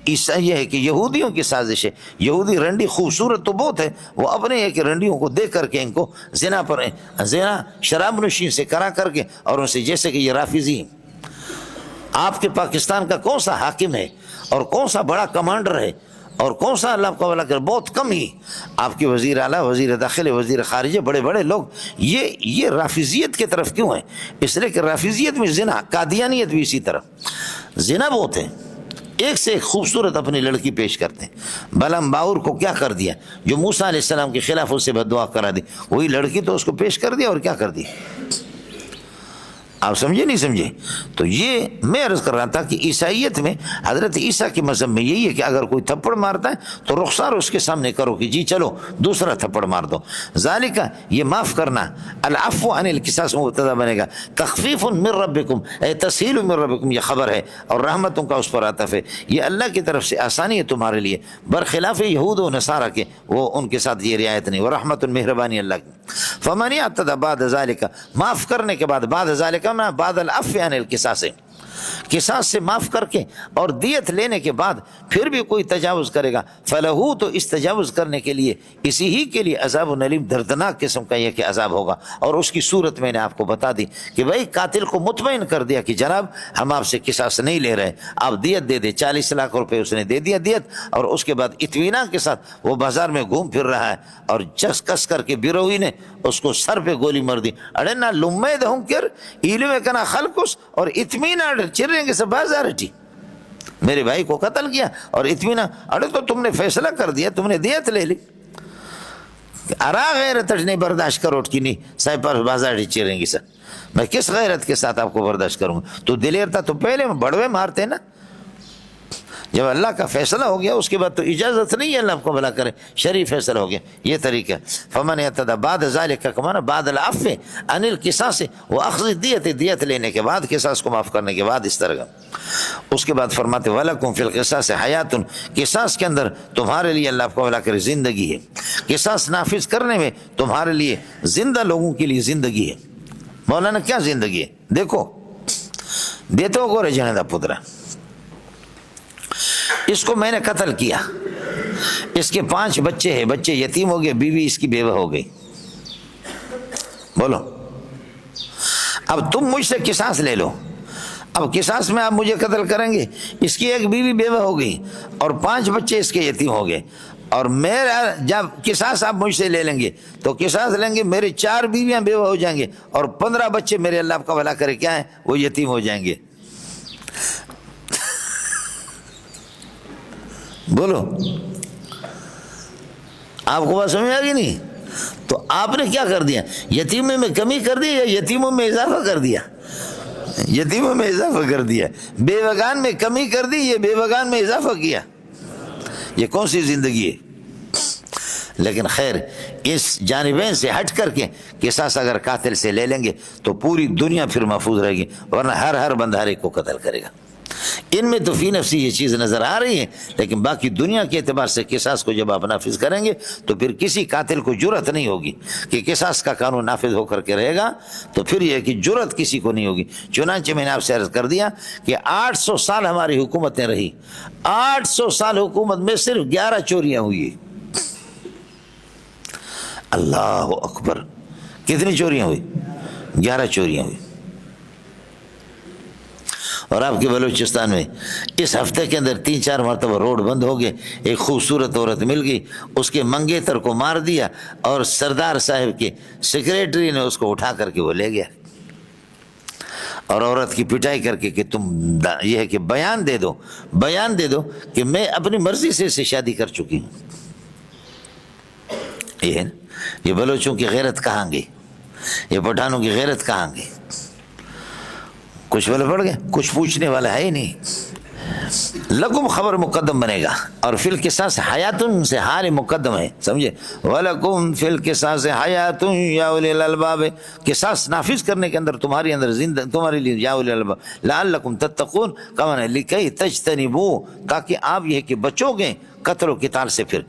عیسائی ہے کہ یہودیوں کی سازش ہے۔ یہودی رنڈی خوبصورت تو بہت ہے، وہ اپنے ایک رنڈیوں کو دیکھ کر کے ان کو زنا پر زنا شراب نوشی سے کرا کر کے، اور ان سے جیسے کہ یہ رافضی ہیں۔ آپ کے پاکستان کا کون سا حاکم ہے اور کون سا بڑا کمانڈر ہے اور کون سا اللہ کو بلا کر، بہت کم ہی آپ کے وزیر اعلیٰ، وزیر داخلہ، وزیر خارجہ، بڑے بڑے لوگ یہ رافضیت کی طرف کیوں ہیں؟ اس لیے کہ رافضیت میں زنا، قادیانیت بھی اسی طرح زنا بہت ہے، ایک سے ایک خوبصورت اپنی لڑکی پیش کرتے ہیں۔ بلعم باور کو کیا کر دیا، جو موسیٰ علیہ السلام کے خلاف اس سے بددعا کرا دی، وہی لڑکی تو اس کو پیش کر دیا، اور کیا کر دی؟ آپ سمجھے نہیں سمجھے؟ تو یہ میں عرض کر رہا تھا کہ عیسائیت میں حضرت عیسیٰ کے مذہب میں یہی ہے کہ اگر کوئی تھپڑ مارتا ہے تو رخسار اس کے سامنے کرو کہ جی چلو دوسرا تھپڑ مار دو۔ ذالک، یہ معاف کرنا، العفو عن القصاص مبتدا بنے گا، تخفیف من ربکم، اے تسہیل من ربکم، یہ خبر ہے، اور رحمتوں کا اس پر عطف ہے، یہ اللہ کی طرف سے آسانی ہے تمہارے لیے، برخلاف یہود و نصارہ کے، وہ ان کے ساتھ یہ رعایت نہیں، ورحمت مہربانی اللہ کی۔ فمن اعتدى بعد ذلك، معاف کرنے کے بعد، بعد ذلك میں بعد العفو عن القصاص، قصاص سے معاف کر کے اور دیت لینے کے بعد پھر بھی کوئی تجاوز کرے گا، فلہو، تو اس تجاوز کرنے کے لیے اسی ہی کے لیے عذاب علیم، دردناک قسم کا یہ کہ عذاب ہوگا۔ اور اس کی صورت میں نے آپ کو بتا دی کہ بھائی قاتل کو مطمئن کر دیا کہ جناب ہم آپ سے قصاص نہیں لے رہے، آپ دیت دے دے، 40 لاکھ روپے اس نے دے دیا دیت، اور اس کے بعد اطمینان کے ساتھ وہ بازار میں گھوم پھر رہا ہے، اور جس کس کر کے بیروئی نے اس کو سر پہ گولی مار دی۔ اڑے نہ لمید ہوں کر علم کنا خلقس، اور اطمینان چریں گے سب بازار ہٹی، میرے بھائی کو قتل کیا اور اطمینان، اڑے تو تم نے فیصلہ کر دیا، تم نے دیت لے لی، ارا غیرت نہیں برداشت کرو کی نہیں صاحب پر بازار چیریں گی سر، میں کس غیرت کے ساتھ آپ کو برداشت کروں گا؟ تو دلیر تھا تو پہلے بڑوے مارتے نا، جب اللہ کا فیصلہ ہو گیا اس کے بعد تو اجازت نہیں ہے، اللہ آپ کو بھلا کرے، شرعی فیصلہ ہو گیا، یہ طریقہ۔ فمن اعتدى بعد ذلك کا معنی بعد العفو عن القصاص، وہ اخذ دیت لینے کے بعد، قصاص کو معاف کرنے کے بعد اس طرح کا۔ اس کے بعد فرماتے وَلَكُمْ فِي الْقِصَاصِ حَيَاتٌ، قصاص کے اندر تمہارے لیے اللہ آپ کو بھلا کرے زندگی ہے، قصاص نافذ کرنے میں تمہارے لیے، زندہ لوگوں کے لیے زندگی ہے۔ مولانا کیا زندگی ہے؟ دیکھو دیتو کو رجنے دا پترا، اس کو میں نے قتل کیا، اس کے 5 بچے ہیں، بچے یتیم ہو گئے، بیوی اس کی بیوہ ہو گئی، بولو اب تم مجھ سے قصاص لے لو، اب قصاص میں آپ مجھے قتل کریں گے، اس کی ایک بیوی بیوہ ہو گئی اور 5 بچے اس کے یتیم ہو گئے، اور میرا جب قصاص آپ مجھ سے لے لیں گے تو قصاص لیں گے، میرے 4 بیویاں بیوہ ہو جائیں گے اور 15 بچے میرے اللہ کا بھلا کرے کیا ہیں، وہ یتیم ہو جائیں گے۔ بولو آپ کو بات سمجھ آ گئی نہیں؟ تو آپ نے کیا کر دیا، یتیموں میں کمی کر دی یا یتیموں میں اضافہ کر دیا؟ یتیموں میں اضافہ کر دیا۔ بیوگان میں کمی کر دی، یہ بیوگان میں اضافہ کیا، یہ کون سی زندگی ہے؟ لیکن خیر اس جانبین سے ہٹ کر کے قصاص اگر قاتل سے لے لیں گے تو پوری دنیا پھر محفوظ رہے گی، ورنہ ہر بندہ ہر ایک کو قتل کرے گا۔ ان میں تو فی نفسی یہ چیز نظر آ رہی ہے، لیکن باقی دنیا کے اعتبار سے قصاص کو جب آپ نافذ کریں گے تو پھر کسی قاتل کو جرأت نہیں ہوگی کہ قصاص کا قانون نافذ ہو کر کے رہے گا، تو پھر یہ کہ جرأت کسی کو نہیں ہوگی۔ چنانچہ میں نے آپ سے عرض کر دیا کہ 800 سال ہماری حکومتیں رہی، 800 سال حکومت میں صرف 11 چوریاں ہوئی۔ اللہ اکبر، کتنی چوریاں ہوئی؟ 11 چوریاں ہوئی۔ اور آپ کے بلوچستان میں اس ہفتے کے اندر 3-4 مرتبہ روڈ بند ہو گئے، ایک خوبصورت عورت مل گئی، اس کے منگیتر کو مار دیا اور سردار صاحب کے سیکریٹری نے اس کو اٹھا کر کے وہ لے گیا، اور عورت کی پٹائی کر کے کہ تم یہ ہے کہ بیان دے دو کہ میں اپنی مرضی سے اسے شادی کر چکی ہوں۔ یہ بلوچوں کی غیرت کہاں گئی؟ یہ پٹھانوں کی غیرت کہاں گئی؟ کچھ بولے پڑ گئے، کچھ پوچھنے والا ہے ہی نہیں۔ لکم خبر مقدم بنے گا، اور فی القصاص حیاتن سے حال مقدم ہے، سمجھے؟ وَلَكُمْ فِي الْقِصَاصِ حَيَاتٌ يَا أُولِي الْأَلْبَابِ، قصاص نافذ کرنے کے اندر تمہارے اندر تمہارے لیے یا اولی الالباب لعلکم تتقون، کمانا لکی تجتنبو، تاکہ آپ یہ کہ بچو گے قتل و قتال سے۔ پھر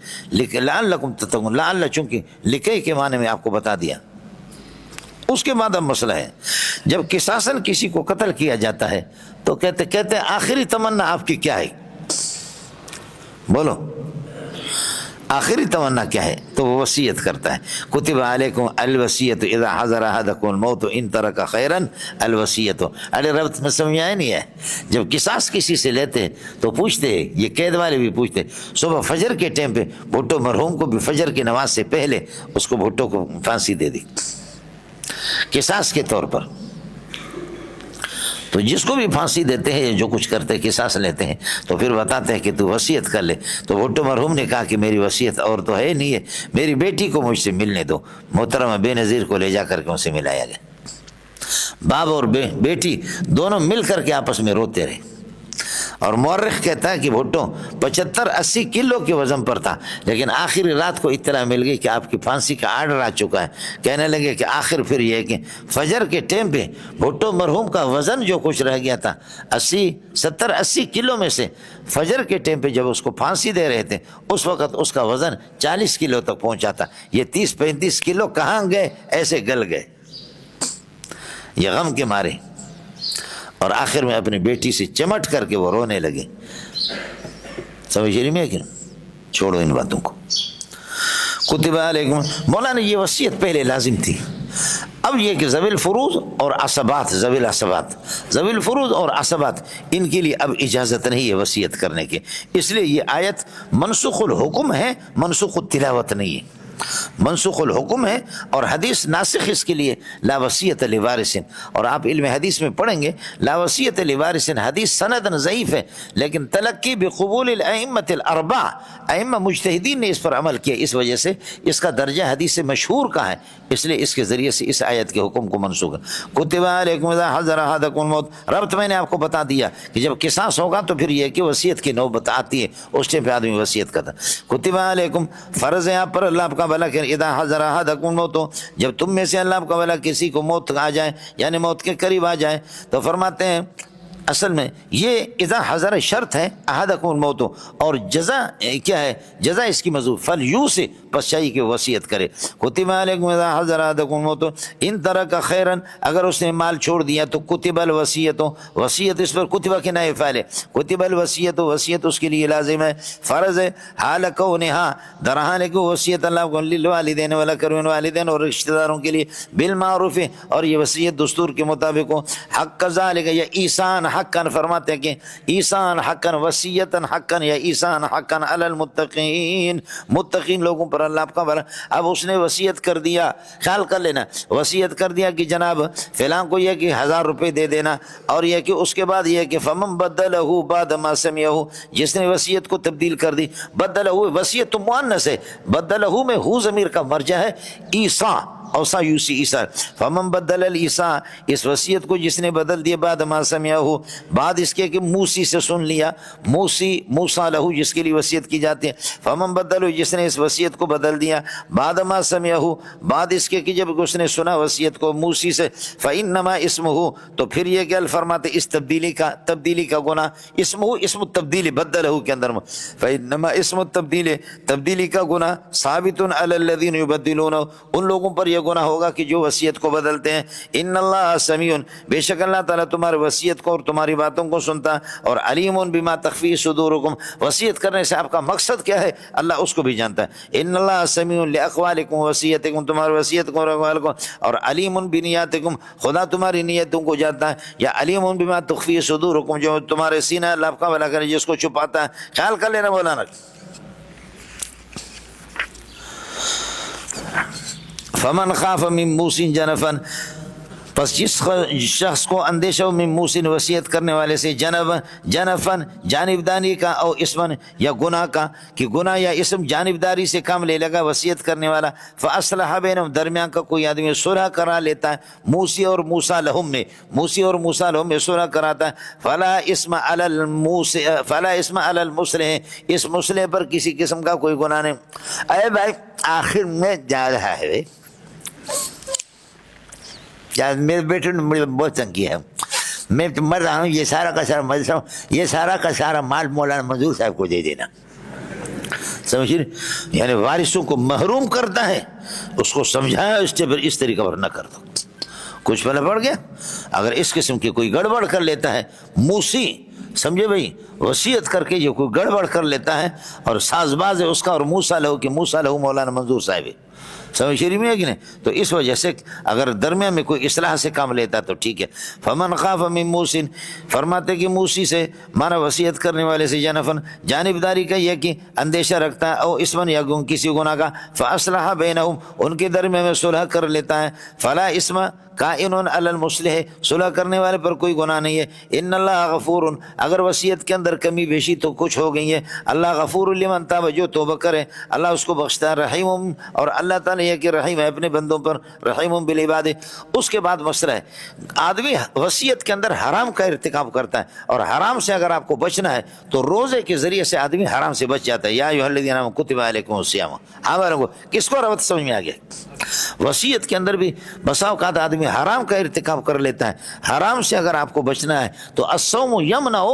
لعلکم تتقون، لعل چونکہ لکی کے معنی میں آپ کو بتا دیا۔ اس کے بعد اب مسئلہ ہے، جب قصاصاً کسی کو قتل کیا جاتا ہے تو کہتے ہیں آخری تمنا آپ کی کیا ہے؟ بولو آخری تمنا کیا ہے؟ تو وہ وصیت کرتا ہے، کتب علیکم الوصیۃ اذا حضر احدکم الموت ان ترک خیرا الوصیۃ۔ ارے ربط میں سمجھ آیا نہیں ہے؟ جب قصاص کسی سے لیتے ہیں تو پوچھتے ہیں، یہ قید والے بھی پوچھتے ہیں، صبح فجر کے ٹائم پہ بھٹو مرحوم کو بھی فجر کی نماز سے پہلے اس کو بھٹو کو پھانسی دے دی قصاص کے طور پر۔ تو جس کو بھی پھانسی دیتے ہیں، جو کچھ کرتے ہیں، قصاص لیتے ہیں، تو پھر بتاتے ہیں کہ تو وصیت کر لے۔ تو بھٹو مرحوم نے کہا کہ میری وصیت اور تو ہے نہیں ہے، میری بیٹی کو مجھ سے ملنے دو۔ محترمہ بے نظیر کو لے جا کر کے ان سے ملایا گیا، باپ اور بیٹی دونوں مل کر کے آپس میں روتے رہے۔ اور مورخ کہتا ہے کہ بھٹو 75-80 کلو کے وزن پر تھا، لیکن آخری رات کو اطلاع مل گئی کہ آپ کی پھانسی کا آرڈر آ چکا ہے۔ کہنے لگے کہ آخر پھر یہ ہے کہ فجر کے ٹائم پہ بھٹو مرحوم کا وزن جو کچھ رہ گیا تھا 70-80 کلو میں سے، فجر کے ٹائم پہ جب اس کو پھانسی دے رہے تھے اس وقت اس کا وزن 40 کلو تک پہنچا تھا۔ یہ 30-35 کلو کہاں گئے؟ ایسے گل گئے یہ غم کے مارے، اور آخر میں اپنی بیٹی سے چمٹ کر کے وہ رونے لگے۔ سمجھ رہی میں کہ چھوڑو ان باتوں کو۔ کتب علیکم، مولانا یہ وصیت پہلے لازم تھی، اب یہ کہ ذوی الفروض اور عصبات، ذوی الفروض اور عصبات، ان کے لیے اب اجازت نہیں ہے وصیت کرنے کے، اس لیے یہ آیت منسوخ الحکم ہے، منسوخ التلاوت نہیں ہے۔ منسوخ الحکم ہے، اور حدیث ناسخ اس کے لیے لا وصیت لوارث، اور آپ علم حدیث میں پڑھیں گے لا وصیت لوارث حدیث سندن ضعیف ہے، لیکن تلقی بقبول الائمۃ الاربعہ، ائمہ مجتہدین نے اس پر عمل کیا، اس وجہ سے اس کا درجہ حدیث مشہور کا ہے، اس لیے اس کے ذریعے سے اس آیت کے حکم کو منسوخ ہے۔ کتب علیکم اذا حضر احدکم الموت، ربط میں نے آپ کو بتا دیا کہ جب قصاص ہوگا تو پھر یہ کہ وصیت کی نوبت آتی ہے، اس ٹائم پہ آدمی وصیت کرتا ہے۔ کتب علیکم، فرض ہے آپ پر اللہ آپ کا بھلا کہ اذا حضر احدکم الموت، جب تم میں سے اللہ آپ کا بھلا کسی کو موت آ جائے، یعنی موت کے قریب آ جائے، تو فرماتے ہیں اصل میں یہ اذا حضر شرط ہے احدکم الموت، اور جزا کیا ہے؟ جزا اس کی موضوع فلیوص، پس چاہیے کہ وصیت کرے۔ کتب علیکم اذا حضر احدکم الموت ان ترک خیرا، اگر اس نے مال چھوڑ دیا تو کتب الوصیت، وصیت اس پر کتبہ کے نائب فاعل ہے، کتب الوصیت، وصیت اس کے لیے لازم ہے، فرض ہے، حال کونہا، درحال کو وصیت اللہ کو للوالدین والاقربین والدین اور رشتہ داروں کے لیے بالمعروف، اور یہ وصیت دستور کے مطابق ہو، حق ذالک یا ایسان حقاً، فرماتے ہیں کہ ایسان حقاً، وصیتاً حقاً یا ایسان حقاً علی المتقین، متقین لوگوں پر اللہ آپ کا بھلا۔ اب اس نے وصیت کر دیا، خیال کر لینا، وصیت کر دیا کہ جناب فلاں کو یہ کہ 1000 روپے دے دینا، اور یہ کہ اس کے بعد یہ کہ فمن بدلہ بعد ما سمعہ، جس نے وصیت کو تبدیل کر دی، بدلہ، وصیت تو مؤنث ہے، بدلہ میں ہو ضمیر کا مرجع ہے عیسیٰ، اوسا یوسی عیسیٰ، فمن بدل العیسیٰ، اس وصیت کو جس نے بدل دیا بعد ما سمعہ، بعد اس کے کہ موسی سے سن لیا، موسیٰ لہو جس کے لیے وصیت کی جاتی ہے، فمن بدل، جس نے اس وصیت کو بدل دیا بعد ما سمعہ، بعد اس کے کہ جب اس نے سنا وصیت کو موسی سے، فإنما اسمہ، تو پھر یہ کہ فرماتے اس تبدیلی کا گناہ، اسمہ اسم التبدیل بدلہ کے اندر، فإنما اسم التبدیل، تبدیلی کا گناہ ثابت علی الذین یبدلون، ان لوگوں پر یہ یہ گناہ ہوگا کہ جو وصیت کو بدلتے ہیں۔ ان اللہ سمیع، بے شک اللہ تعالیٰ تمہاری وصیت کو اور تمہاری باتوں کو سنتا، اور علیم بما تخفی صدورکم، وصیت کرنے سے آپ کا مقصد کیا ہے اللہ اس کو بھی جانتا ہے۔ ان اللہ سمیع لاقوالکم وصیتکم، تمہاری وصیت کو اور اقوال کو، اور علیم بنیاتکم، خدا تمہاری نیتوں کو جانتا ہے، یا علیم بما تخفی صدورکم، جو تمہارے سینہ اللہ آپ کا بھلا کرے جس کو چھپاتا ہے۔ خیال کر لینا مولانا۔ فمن خاف من موص جنفا، پس جس شخص کو اندیشہ ہو من موص وصیت کرنے والے سے، جنفن جانبداری کا، او اسمن یا گناہ کا، کہ گناہ یا اسم جانبداری سے کام لے لگا وصیت کرنے والا، فاصلح بینہم، درمیان کا کوئی آدمی صلح کرا لیتا ہے، موسی اور موسیٰ لہم میں صلح کراتا ہے، فلا اسم علی المصلح، اس مصلح پر کسی قسم کا کوئی گناہ نہیں۔ اے بھائی آخر میں جا رہا ہے، میرے بیٹے نے مجھے بہت تنگ کیا ہے، میں مر رہا ہوں، یہ سارا کا سارا مر رہا ہوں، یہ سارا کا سارا مال مولانا منظور صاحب کو دے دینا، سمجھ رہے؟ یعنی وارثوں کو محروم کرتا ہے، اس کو سمجھایا اس طریقہ پر نہ کر دو۔ کچھ پہلے پڑ گیا، اگر اس قسم کی کوئی گڑبڑ کر لیتا ہے موسی، سمجھے بھائی، وصیت کر کے جو کوئی گڑبڑ کر لیتا ہے اور ساز باز ہے اس کا، اور موسیٰ لہو کہ موسیٰ لہو مولانا منظور صاحب ہے، سمجھ شریف میں ہے کہ نہیں؟ تو اس وجہ سے اگر درمیان میں کوئی اصلاح سے کام لیتا تو ٹھیک ہے۔ فمن خاف من موص، فرماتے کہ موسی سے مانا وصیت کرنے والے سے، جنفن جانبداری کا یہ کہ اندیشہ رکھتا ہے، او اسمن یا کسی گناہ کا، فاصلح بینہم، ان کے درمیان میں صلح کر لیتا ہے، فلا اسم کائن علی المصلح، صلح کرنے والے پر کوئی گناہ نہیں ہے۔ ان اللہ غفور، اگر وصیت کے اندر کمی بیشی تو کچھ ہو گئی ہے، اللہ غفور لمن تاب، جو توبہ کرے اللہ اس کو بخشتا ہے، رحیم، اور اللہ تعالیٰ یہ کہ رحیم ہے اپنے بندوں پر، رحیم بالعباد۔ اس کے بعد مسئلہ ہے، آدمی وصیت کے اندر حرام کا ارتکاب کرتا ہے، اور حرام سے اگر آپ کو بچنا ہے تو روزے کے ذریعے سے آدمی حرام سے بچ جاتا ہے۔ یا ایھا الذین آمنوا کتب علیکم الصیام، کس کو ربط سمجھ میں آ گیا؟ وصیت کے اندر بھی بسا اوقات آدمی حرام کا ارتکاب کر لیتا ہے، حرام سے اگر آپ کو بچنا ہے تو الصوم یمنع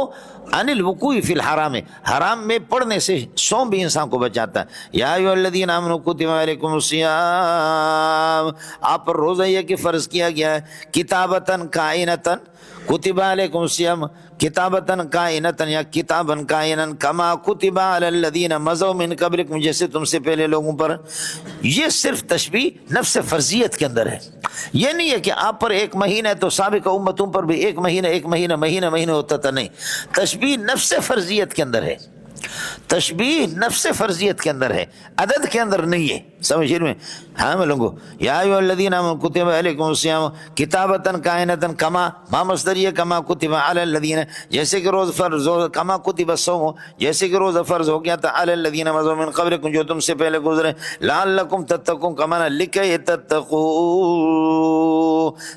عن الوقوع فی الحرام، حرام میں پڑنے سے صوم بھی انسان کو بچاتا ہے۔ یا ایھا الذین آمنوا کتب علیکم الصیام، آپ پر روزہ یہ کہ فرض کیا گیا ہے، کتابتاً کائنتاً، کتب علیکم الصیام کتابتاً کائنتاً یا کتاباً کائناً، کما کتب علی الذین مضوا من قبلکم، جیسے تم سے پہلے لوگوں پر۔ یہ صرف تشبیہ نفس فرضیت کے اندر ہے، یہ نہیں ہے کہ آپ پر ایک مہینہ ہے تو سابقہ امتوں پر بھی ایک مہینہ ہوتا تھا، نہیں، تشبیہ نفس فرضیت کے اندر ہے، تشبیہ نفس فرضیت کے اندر ہے، عدد کے اندر نہیں ہے، سمجھ میں؟ ہاں میں لوگوں، یا ایھا الذین آمنوا کتب علیکم الصیام کتابتاً کائنتاً، کما ما مصدریہ، کما کتب علی الذین، جیسے کہ روز فرض ہو، کما کتب الصوم، جیسے کہ روزہ فرض ہو گیا تھا، علی الذین مضوا من قبلکم، جو تم سے پہلے گزرے، لعلکم تتقون، کمانا لکے تتقوا،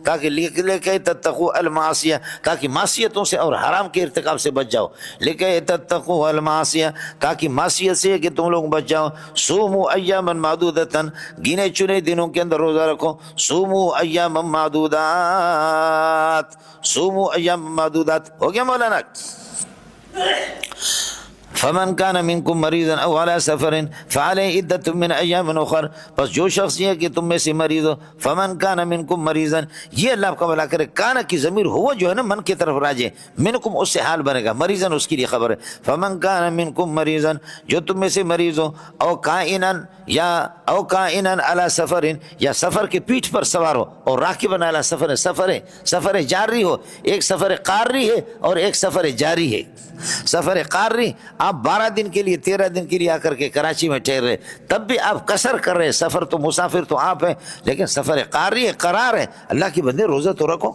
تاکہ لکے تتقوا المعاصیہ، تاکہ معصیتوں سے اور حرام کے ارتکاب سے بچ جاؤ، لکے تتقوا المعاصیہ، تاکہ معصیت سے کہ تم لوگ بچ جاؤ۔ صوموا ایاما معدودۃ، گنے چنے دنوں کے اندر روزہ رکھو، صوموا ایاما معدودات، صوموا ایاما معدودات، ہو گیا مولانا؟ فمن کان منکم مریضا او علی سفر فعلیہ عدۃ من ایام اخر، پس جو شخص یہ کہ تم میں سے مریض ہو، فمن کان منکم مریضا، یہ اللہ کا بھلا کرے، کانا کی ضمیر ہوا جو ہے نا من کی طرف راجع، منکم اس سے حال بنے گا، مریضا اس کے لیے خبر ہے، فمن کان منکم مریضا، جو تم میں سے مریض ہو، او کائنا علی سفر، یا سفر کے پیٹھ پر سوار ہو، اور راکبا علی سفر، سفر جاری ہو، ایک سفر قاری ہے اور ایک سفر جاری ہے۔ سفر قاری آپ 12 دن کے لیے 13 دن کے لیے آ کر کے کراچی میں ٹھہر رہے، تب بھی آپ قصر کر رہے، سفر تو مسافر تو آپ ہیں، لیکن سفر قاری ہے، قرار ہے، اللہ کی بندے روزہ تو رکھو۔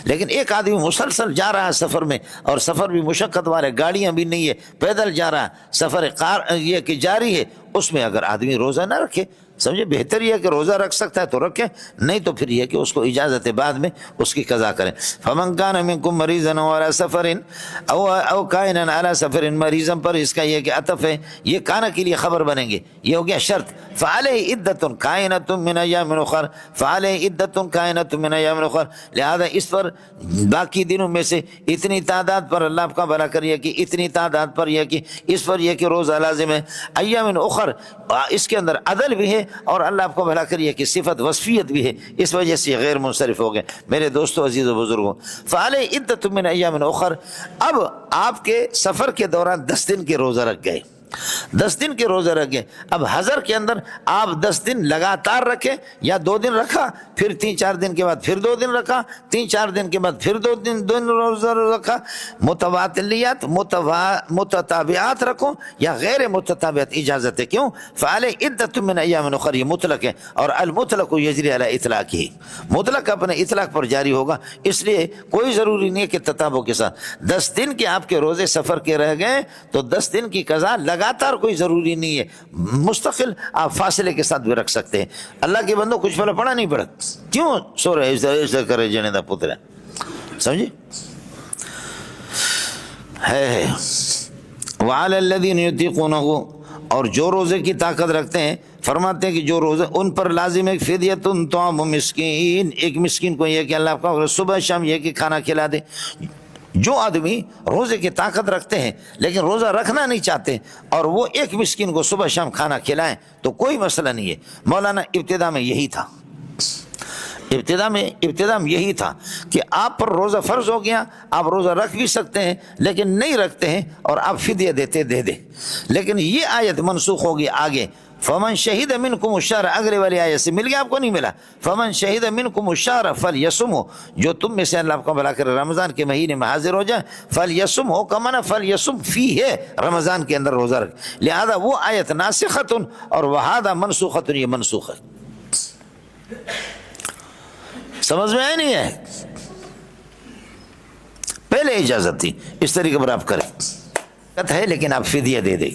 لیکن ایک آدمی مسلسل جا رہا ہے سفر میں، اور سفر بھی مشقت والے، گاڑیاں بھی نہیں ہے، پیدل جا رہا ہے، سفر یہ کہ جاری ہے، اس میں اگر آدمی روزہ نہ رکھے، سمجھے، بہتر یہ ہے کہ روزہ رکھ سکتا ہے تو رکھے، نہیں تو پھر یہ کہ اس کو اجازت بعد میں اس کی قضا کریں۔ فمن کان منکم مریضا علی سفر او کائنا علی سفر، مریضا پر اس کا یہ کہ عطف ہے، یہ کانا کے لیے خبر بنیں گے، یہ ہو گیا شرط، فعلیہ عدۃ کائنۃ من ایام اخر، فعلیہ عدۃ کائنۃ من ایام اخر، لہذا اس پر باقی دنوں میں سے اتنی تعداد پر اللہ آپ کا بھلا کریے کہ اتنی تعداد پر یہ کہ اس پر یہ کہ روزہ لازم ہے، ایام اخر، اس کے اندر عدل بھی ہے اور اللہ آپ کو بھلا کریے کہ صفت وصفیت بھی ہے، اس وجہ سے غیر منصرف ہو گئے۔ میرے دوستو عزیز و بزرگوں، فعلیہ عدۃ من ایام اخر، اب آپ کے سفر کے دوران 10 دن کے روزہ رکھ گئے، 10 دن کے روزہ رکھ گئے۔ اب حضر کے اندر آپ 10 دن لگاتار رکھے یا 2 دن رکھا، پھر 3-4 دن کے بعد پھر 2 دن رکھا، 3-4 دن کے بعد پھر 2 دن روزہ رکھا، متواتلیات متتابعات رکھو یا غیر متتابعات اجازت ہے، کیوں؟ فعلیہ عدۃ من ایام اخر، یہ مطلق ہے، اور المطلق یجری علی اطلاقہ، مطلق اپنے اطلاق پر جاری ہوگا، اس لیے کوئی ضروری نہیں ہے کہ تتابع کے ساتھ 10 دن کے آپ کے روزے سفر کے رہ گئے تو 10 دن کی قضا لگاتار کوئی ضروری نہیں ہے، مستقل آپ فاصلے کے ساتھ بھی رکھ سکتے ہیں۔ اللہ کے بندوں کچھ پہلے پڑھا نہیں پڑا، کیوں سو رہے ایسا کرے جنے دا پتر، سمجھے ہے۔ وعلی الذین یطیقونہ، اور جو روزے کی طاقت رکھتے ہیں فرماتے ہیں کہ جو روزے ان پر لازم ہے فدیۃ طعام مسکین، ایک مسکین کو یہ کہ اللہ کا صبح شام یہ کہ کھانا کھلا دے۔ جو آدمی روزے کی طاقت رکھتے ہیں لیکن روزہ رکھنا نہیں چاہتے اور وہ ایک مسکین کو صبح شام کھانا کھلائیں تو کوئی مسئلہ نہیں ہے۔ مولانا ابتدا میں یہی تھا، ابتدا میں یہی تھا کہ آپ پر روزہ فرض ہو گیا، آپ روزہ رکھ بھی سکتے ہیں لیکن نہیں رکھتے ہیں اور آپ فدیہ دیتے دے دیں، لیکن یہ آیت منسوخ ہوگی آگے، فمن شہید منکم الشہر، اگلے والی آیت سے مل گیا آپ کو؟ نہیں ملا۔ فمن شہید منکم الشہر فلیصمہ، جو تم میں سے اللہ آپ کو بلا کر رمضان کے مہینے میں حاضر ہو جائے، فلیصمہ کا معنی فلیصم فیہ، رمضان کے اندر روزہ رکھ، لہذا وہ آیت ناسخۃ اور وہذا منسوخۃ، یہ منسوخ ہے۔ سمجھ میں آئے نہیں ہے؟ پہلے اجازت تھی اس طریقے پر آپ کریں ہے لیکن آپ فدیہ دے دیں،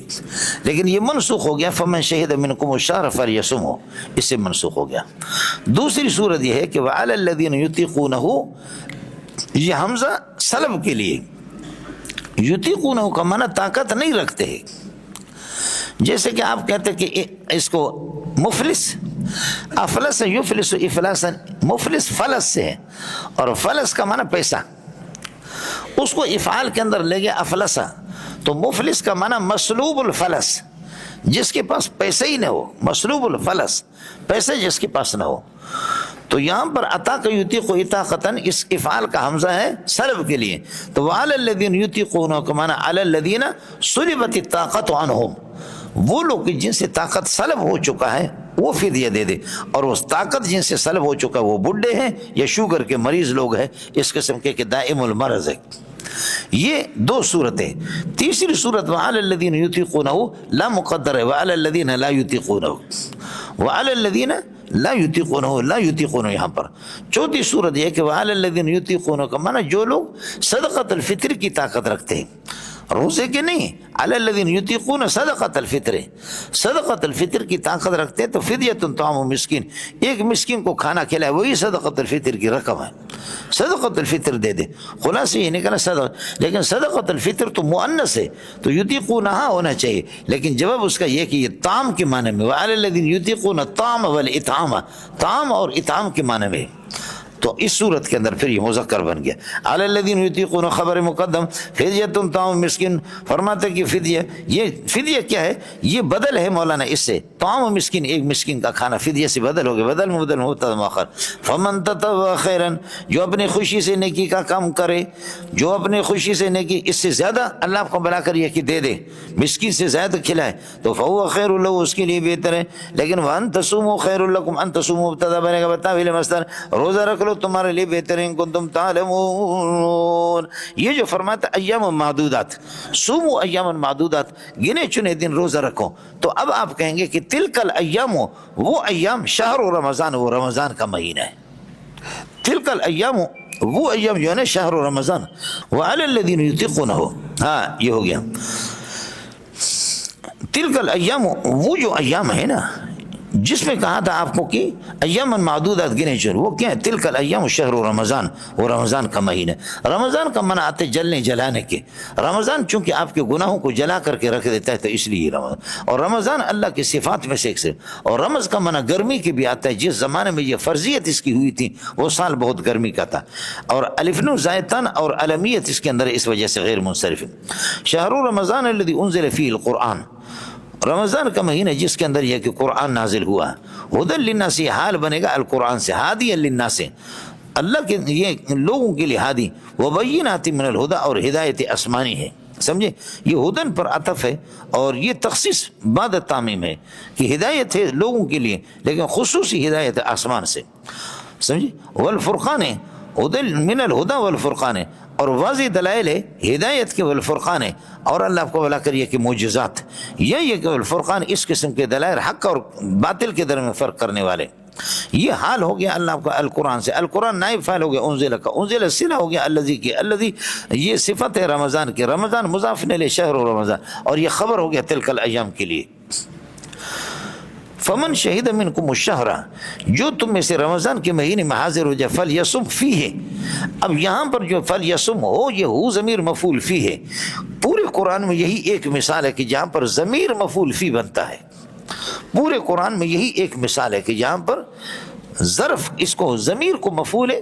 لیکن یہ منسوخ ہو گیا فمن شہد منکم الشہر فلیصمہ، اس سے منسوخ ہو گیا۔ دوسری صورت یہ ہے کہ وعلی الذین یطیقونہ، یہ حمزہ سلب کے لیے، یطیقونہ کا معنی طاقت نہیں رکھتے ہیں، جیسے کہ آپ کہتے ہیں کہ اس کو مفلس، افلس یفلس افلاسا، مفلس فلس سے ہے اور فلس کا معنی پیسہ، اس کو افعال کے اندر لے گیا افلسا، تو مفلس کا معنی مسلوب الفلس، جس کے پاس پیسے ہی نہ ہو، مسلوب الفلس، پیسے جس کے پاس نہ ہو۔ تو یہاں پر عطا کا یطیق اطاقتاً اس افعال کا حمزہ ہے سلب کے لیے، تو وعلی الذین یطیقونہ کا معنی علی الذین سلبت الطاقت عنہم، وہ لوگ جن سے طاقت سلب ہو چکا ہے وہ فدیہ دے دے، اور اس طاقت جن سے سلب ہو چکا ہے وہ بڈھے ہیں یا شوگر کے مریض لوگ ہیں، اس قسم کے کہ دائم المرض ہے۔ یہ دو صورتیں۔ تیسری صورت وعلی الذین یطیقونہ لا مقدر ہے، وعلی الذین لا یطیقونہ، وعلی الذین لا یطیقونہ، لا یطیقونہ یہاں پر۔ چوتھی صورت یہ کہ وعلی الذین یطیقونہ کا معنی جو لوگ صدقۃ الفطر کی طاقت رکھتے ہیں، روزے کے نہیں، علی الذین یطیقون صدقۃ الفطر، صدقۃ الفطر کی طاقت رکھتے ہیں تو فدیۃ طعام مسکین، ایک مسکین کو کھانا کھلائے، وہی صدقۃ الفطر کی رقم ہے، صدقۃ الفطر دے دے۔ خلاصہ یہ نکلا صدقہ، لیکن صدقۃ الفطر تو مؤنث ہے تو یطیقونہا ہونا چاہیے، لیکن جواب اس کا یہ کہ یہ طعام کے معنی میں، وعلی الذین یطیقون الطعام والاطعام، طعام اور اطعام کے معنی میں، تو اس صورت کے اندر پھر یہ مذکر بن گیا۔ علی الذین یطیقون، خبر مقدم، فدیہ طعام مسکین، فرماتے کہ فدیہ، یہ فدیہ کیا ہے؟ یہ بدل ہے مولانا اس سے، طعام مسکین، ایک مسکین کا کھانا فدیہ سے بدل ہو گیا، بدل مبتدا مؤخر۔ فمن تطوع خیرا، جو اپنی خوشی سے نیکی کا کام کرے، جو اپنی خوشی سے نیکی، اس سے زیادہ اللہ آپ کو بلا کر یہ کہ دے دے، مسکین سے زیادہ کھلائے تو فهو خیر له، اس کے لیے بہتر ہے۔ لیکن وان تصوموا خیر لکم، ان تصوموا مبتدا بنے گا بتاویل مصدر، روزہ رکھ لو تمہارے لیے بہتر ہے، کنتم تعلمون۔ یہ جو فرماتا ایام معدودات، صوموا ایام معدودات، گنے چنے دن روزہ رکھو، تو اب آپ کہیں گے کہ تلک الایام، وہ ایام شہر رمضان، وہ رمضان کا مہینہ ہے، تلک الایام وہ ایام جو ہے نا شہر رمضان، وعلی الذین یطیقونہ، ہاں یہ ہو گیا۔ تلک الایام، وہ جو ایام ہے نا جس میں کہا تھا آپ کو کہ ایام معدودات گنے چنے، وہ کیا ہے؟ تلک الایام شہر رمضان، وہ رمضان کا مہینہ۔ رمضان کا منع آتے جلنے جلانے کے، رمضان چونکہ آپ کے گناہوں کو جلا کر کے رکھ دیتا ہے تو اس لیے رمضان، اور رمضان اللہ کی صفات میں سے ایک سے، اور رمض کا منع گرمی کے بھی آتا ہے، جس زمانے میں یہ فرضیت اس کی ہوئی تھی وہ سال بہت گرمی کا تھا، اور الفن زائتن اور علمیت اس کے اندر اس وجہ سے غیر منصرف ہے۔ شہر رمضان الذی انزل فیہ القرآن، رمضان کا مہینہ جس کے اندر یہ کہ قرآن نازل ہوا، ہدی للناس، یہ حال بنے گا القرآن سے، ہادی للناس، اللہ کے یہ لوگوں کے لیے ہادی، وبینات من الہدی، اور ہدایت آسمانی ہے، سمجھے؟ یہ ہدن پر عطف ہے اور یہ تخصیص بعد تعمیم ہے کہ ہدایت ہے لوگوں کے لیے لیکن خصوصی ہدایت ہے آسمان سے، سمجھے؟ والفرقان ہے، ہدی من الہدی والفرقان ہے، اور واضح دلائل ہے ہدایت کے، والفرقان ہے، اور اللہ آپ کو بلا کریے کہ معجزات، یہ کہ والفرقان اس قسم کے دلائل حق اور باطل کے درمیان فرق کرنے والے، یہ حال ہو گیا اللہ کا القرآن سے، القرآن نائب فاعل ہو گیا انزل کا، انزل صلہ ہو گیا الذی کی، الذی یہ صفت ہے رمضان کی، رمضان مضاف الیہ شہر رمضان، اور یہ خبر ہو گیا تلک الایام کے لیے۔ فمن شہید منکم الشہر، جو تم میں سے رمضان کے مہینے میں حاضر ہو جائے، فلیصم فیہ، اب یہاں پر جو فلیصم ہو، یہ ہو ضمیر مفعول فی ہے، پورے قرآن میں یہی ایک مثال ہے کہ جہاں پر ضمیر مفعول فی بنتا ہے، پورے قرآن میں یہی ایک مثال ہے کہ جہاں پر ظرف اس کو ضمیر کو مفعول ہے،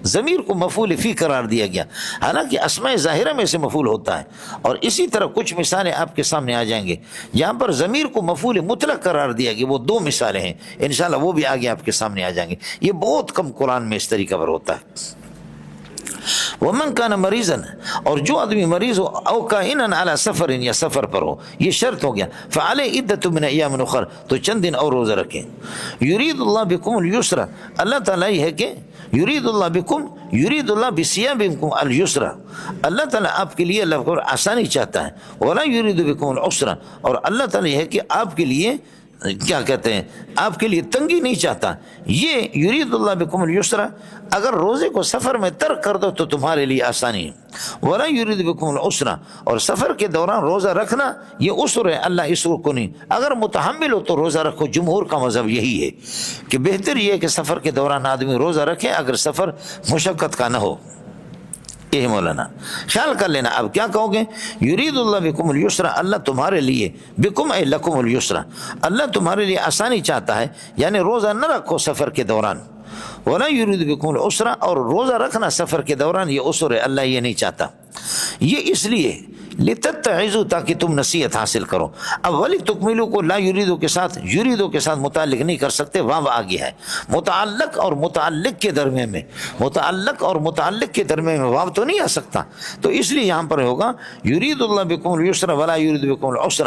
ضمیر کو مفعول فی قرار دیا گیا، حالانکہ اسماء ظاہرہ میں سے مفعول ہوتا ہے، اور اسی طرح کچھ مثالیں آپ کے سامنے آ جائیں گے جہاں پر ضمیر کو مفعول مطلق قرار دیا گیا، وہ دو مثالیں ہیں انشاءاللہ وہ بھی آگے آپ کے سامنے آ جائیں گے، یہ بہت کم قرآن میں اس طریقہ پر ہوتا ہے۔ ومن کان مریضا، اور جو آدمی مریض ہو، او کائنا علی سفر، یا سفر پر ہو، یہ شرط ہو گیا، فعلی عدۃ من ایام اخر، تو چند دن اور روزہ رکھیں، یرید اللہ بکم اليسر، اللہ تعالیٰ یہ ہے کہ یرید اللہ بکم، یرید اللہ بصیامکم اليسر، اللہ تعالیٰ آپ کے لیے اللہ کو آسانی چاہتا ہے، ولا یرید بکم العسر، اور اللہ تعالیٰ یہ ہے کہ آپ کے لیے کیا کہتے ہیں، آپ کے لیے تنگی نہیں چاہتا، یہ یرید اللہ بکم اليسر، اگر روزے کو سفر میں ترک کر دو تو تمہارے لیے آسانی ہے، ولا یرید بکم العسر، اور سفر کے دوران روزہ رکھنا یہ عسر ہے، اللہ عسر کو نہیں، اگر متحمل ہو تو روزہ رکھو، جمہور کا مذہب یہی ہے کہ بہتر یہ ہے کہ سفر کے دوران آدمی روزہ رکھے اگر سفر مشقت کا نہ ہو، یہ مولانا خیال کر لینا۔ اب کیا کہو گے؟ یرید اللہ بکم اليسر، اللہ تمہارے لیے، بکم اے لکم اليسر، اللہ تمہارے لیے آسانی چاہتا ہے، یعنی روزہ نہ رکھو سفر کے دوران، ولا یرید بکم العسر، اور روزہ رکھنا سفر کے دوران یہ عسر ہے، اللہ یہ نہیں چاہتا، یہ اس لیے لتتعظوا، تاکہ تم نصیحت حاصل کرو۔ اب ولی تکملو کو لا یریدو کے ساتھ، یریدو کے ساتھ متعلق نہیں کر سکتے، واو آ گیا ہے، متعلق اور متعلق کے درمیان میں، متعلق اور متعلق کے درمیان میں واو تو نہیں آ سکتا، تو اس لیے یہاں پر ہوگا یرید اللہ بکم اليسر ولا یرید بکم العسر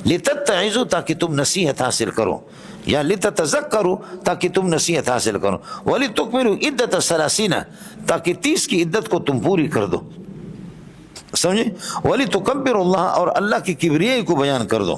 لتتعظوا، تاکہ تم نصیحت حاصل کرو، یا لتتذکروا، تاکہ تم نصیحت حاصل کرو، ولتکملوا عدۃ 30، تاکہ 30 کی عدت کو تم پوری کر دو، سمجھے؟ وَلِتُكَبِّرُ اللَّهَ، اور اللہ کی کبریائی کو بیان کر دو،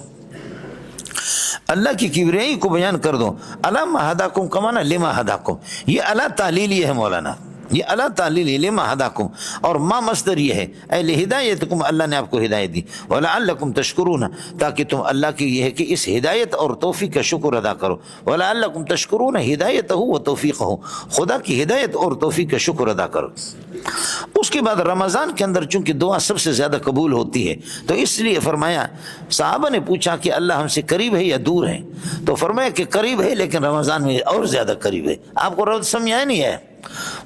اللہ کی کبریائی کو بیان کر دو، عَلَىٰ مَا هَدَاكُمْ، کمانا لِمَا هَدَاكُمْ، یہ عَلَىٰ تعلیلی ہے مولانا، یہ عَلَىٰ تعلیلی، لِمَا هَدَاكُمْ، اور ما مصدر یہ ہے، اے لِهِدَایَتِكُمْ، اللہ نے آپ کو ہدایت دی، وَلَعَلَّكُمْ تَشْكُرُونَ، تاکہ تم اللہ کی یہ ہے کہ اس ہدایت اور توفیق کا شکر ادا کرو، وَلَعَلَّكُمْ تَشْكُرُونَ هِدَایَتَهُ وَتَوْفِيقَهُ، خدا کی ہدایت اور توفیق کا شکر ادا کرو۔ اس کے بعد رمضان کے اندر چونکہ دعا سب سے زیادہ قبول ہوتی ہے تو اس لیے فرمایا، صحابہ نے پوچھا کہ اللہ ہم سے قریب ہے یا دور ہے، تو فرمایا کہ قریب ہے لیکن رمضان میں اور زیادہ قریب ہے۔ آپ کو روز سمجھایا نہیں ہے؟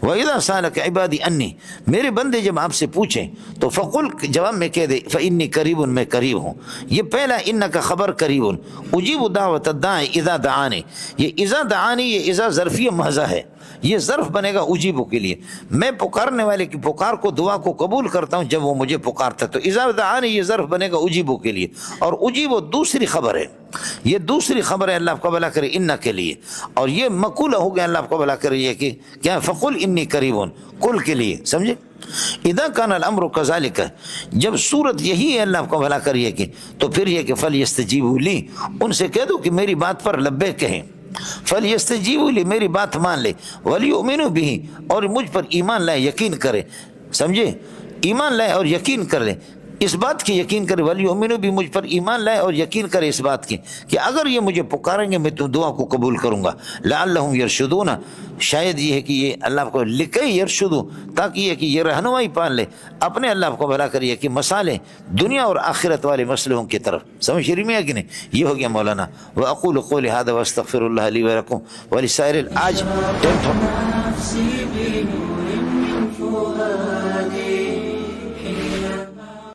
وَإِذَا سَأَلَكَ عِبَادِي أَنِّي، میرے بندے جب آپ سے پوچھیں تو فقل، جواب میں کہہ دے، فَإِنِّي قَرِيبٌ، میں قریب ہوں، یہ پہلا اِنَّكَ خبر قریب، اجیب دعوت الداعِ اذا دعانی، یہ اذا دعانی، یہ اذا ظرفیہ محض ہے، یہ ظرف بنے گا اجیبو کے لیے، میں پکارنے والے کی پکار کو، دعا کو قبول کرتا ہوں جب وہ مجھے پکارتا ہے، تو اذا دعانی یہ ظرف بنے گا اجیبو کے لیے، اور اجیبو دوسری خبر ہے، یہ دوسری خبر ہے، اللہ آپ کو بھلا کرے انہ کے لیے، اور یہ مقولہ ہو گیا، اللہ آپ کو بھلا کرے یہ کہ کیا، فقل انی قریبون، کل کے لیے، سمجھے؟ اذا کان الامر کذالک، جب صورت یہی ہے، اللہ آپ کو بھلا کریے کہ، تو پھر یہ کہ فلیستجیبوا لی، ان سے کہہ دو کہ میری بات پر لبیک کہیں، فلیستجیبوا لی، میری بات مان لے، ولیؤمنوا بہ، اور مجھ پر ایمان لائے، یقین کرے، سمجھے؟ ایمان لائے اور یقین کر لے، اس بات کی یقین کرے، ولیؤمنوا بھی، مجھ پر ایمان لائے اور یقین کرے اس بات کی کہ اگر یہ مجھے پکاریں گے میں تو دعا کو قبول کروں گا، لعلہم یرشدون، شاید یہ ہے کہ یہ اللہ کو لکئی یرشدو، تاکہ یہ کہ یہ رہنمائی پان لے اپنے، اللہ کو بھلا کریے کہ مسالے دنیا اور آخرت والے مسئلوں کی طرف، سمجھ رہی میں کہ نہیں؟ یہ ہو گیا مولانا۔ واقول قولی ھذا واستغفر اللہ لی ولکم ولسائر آج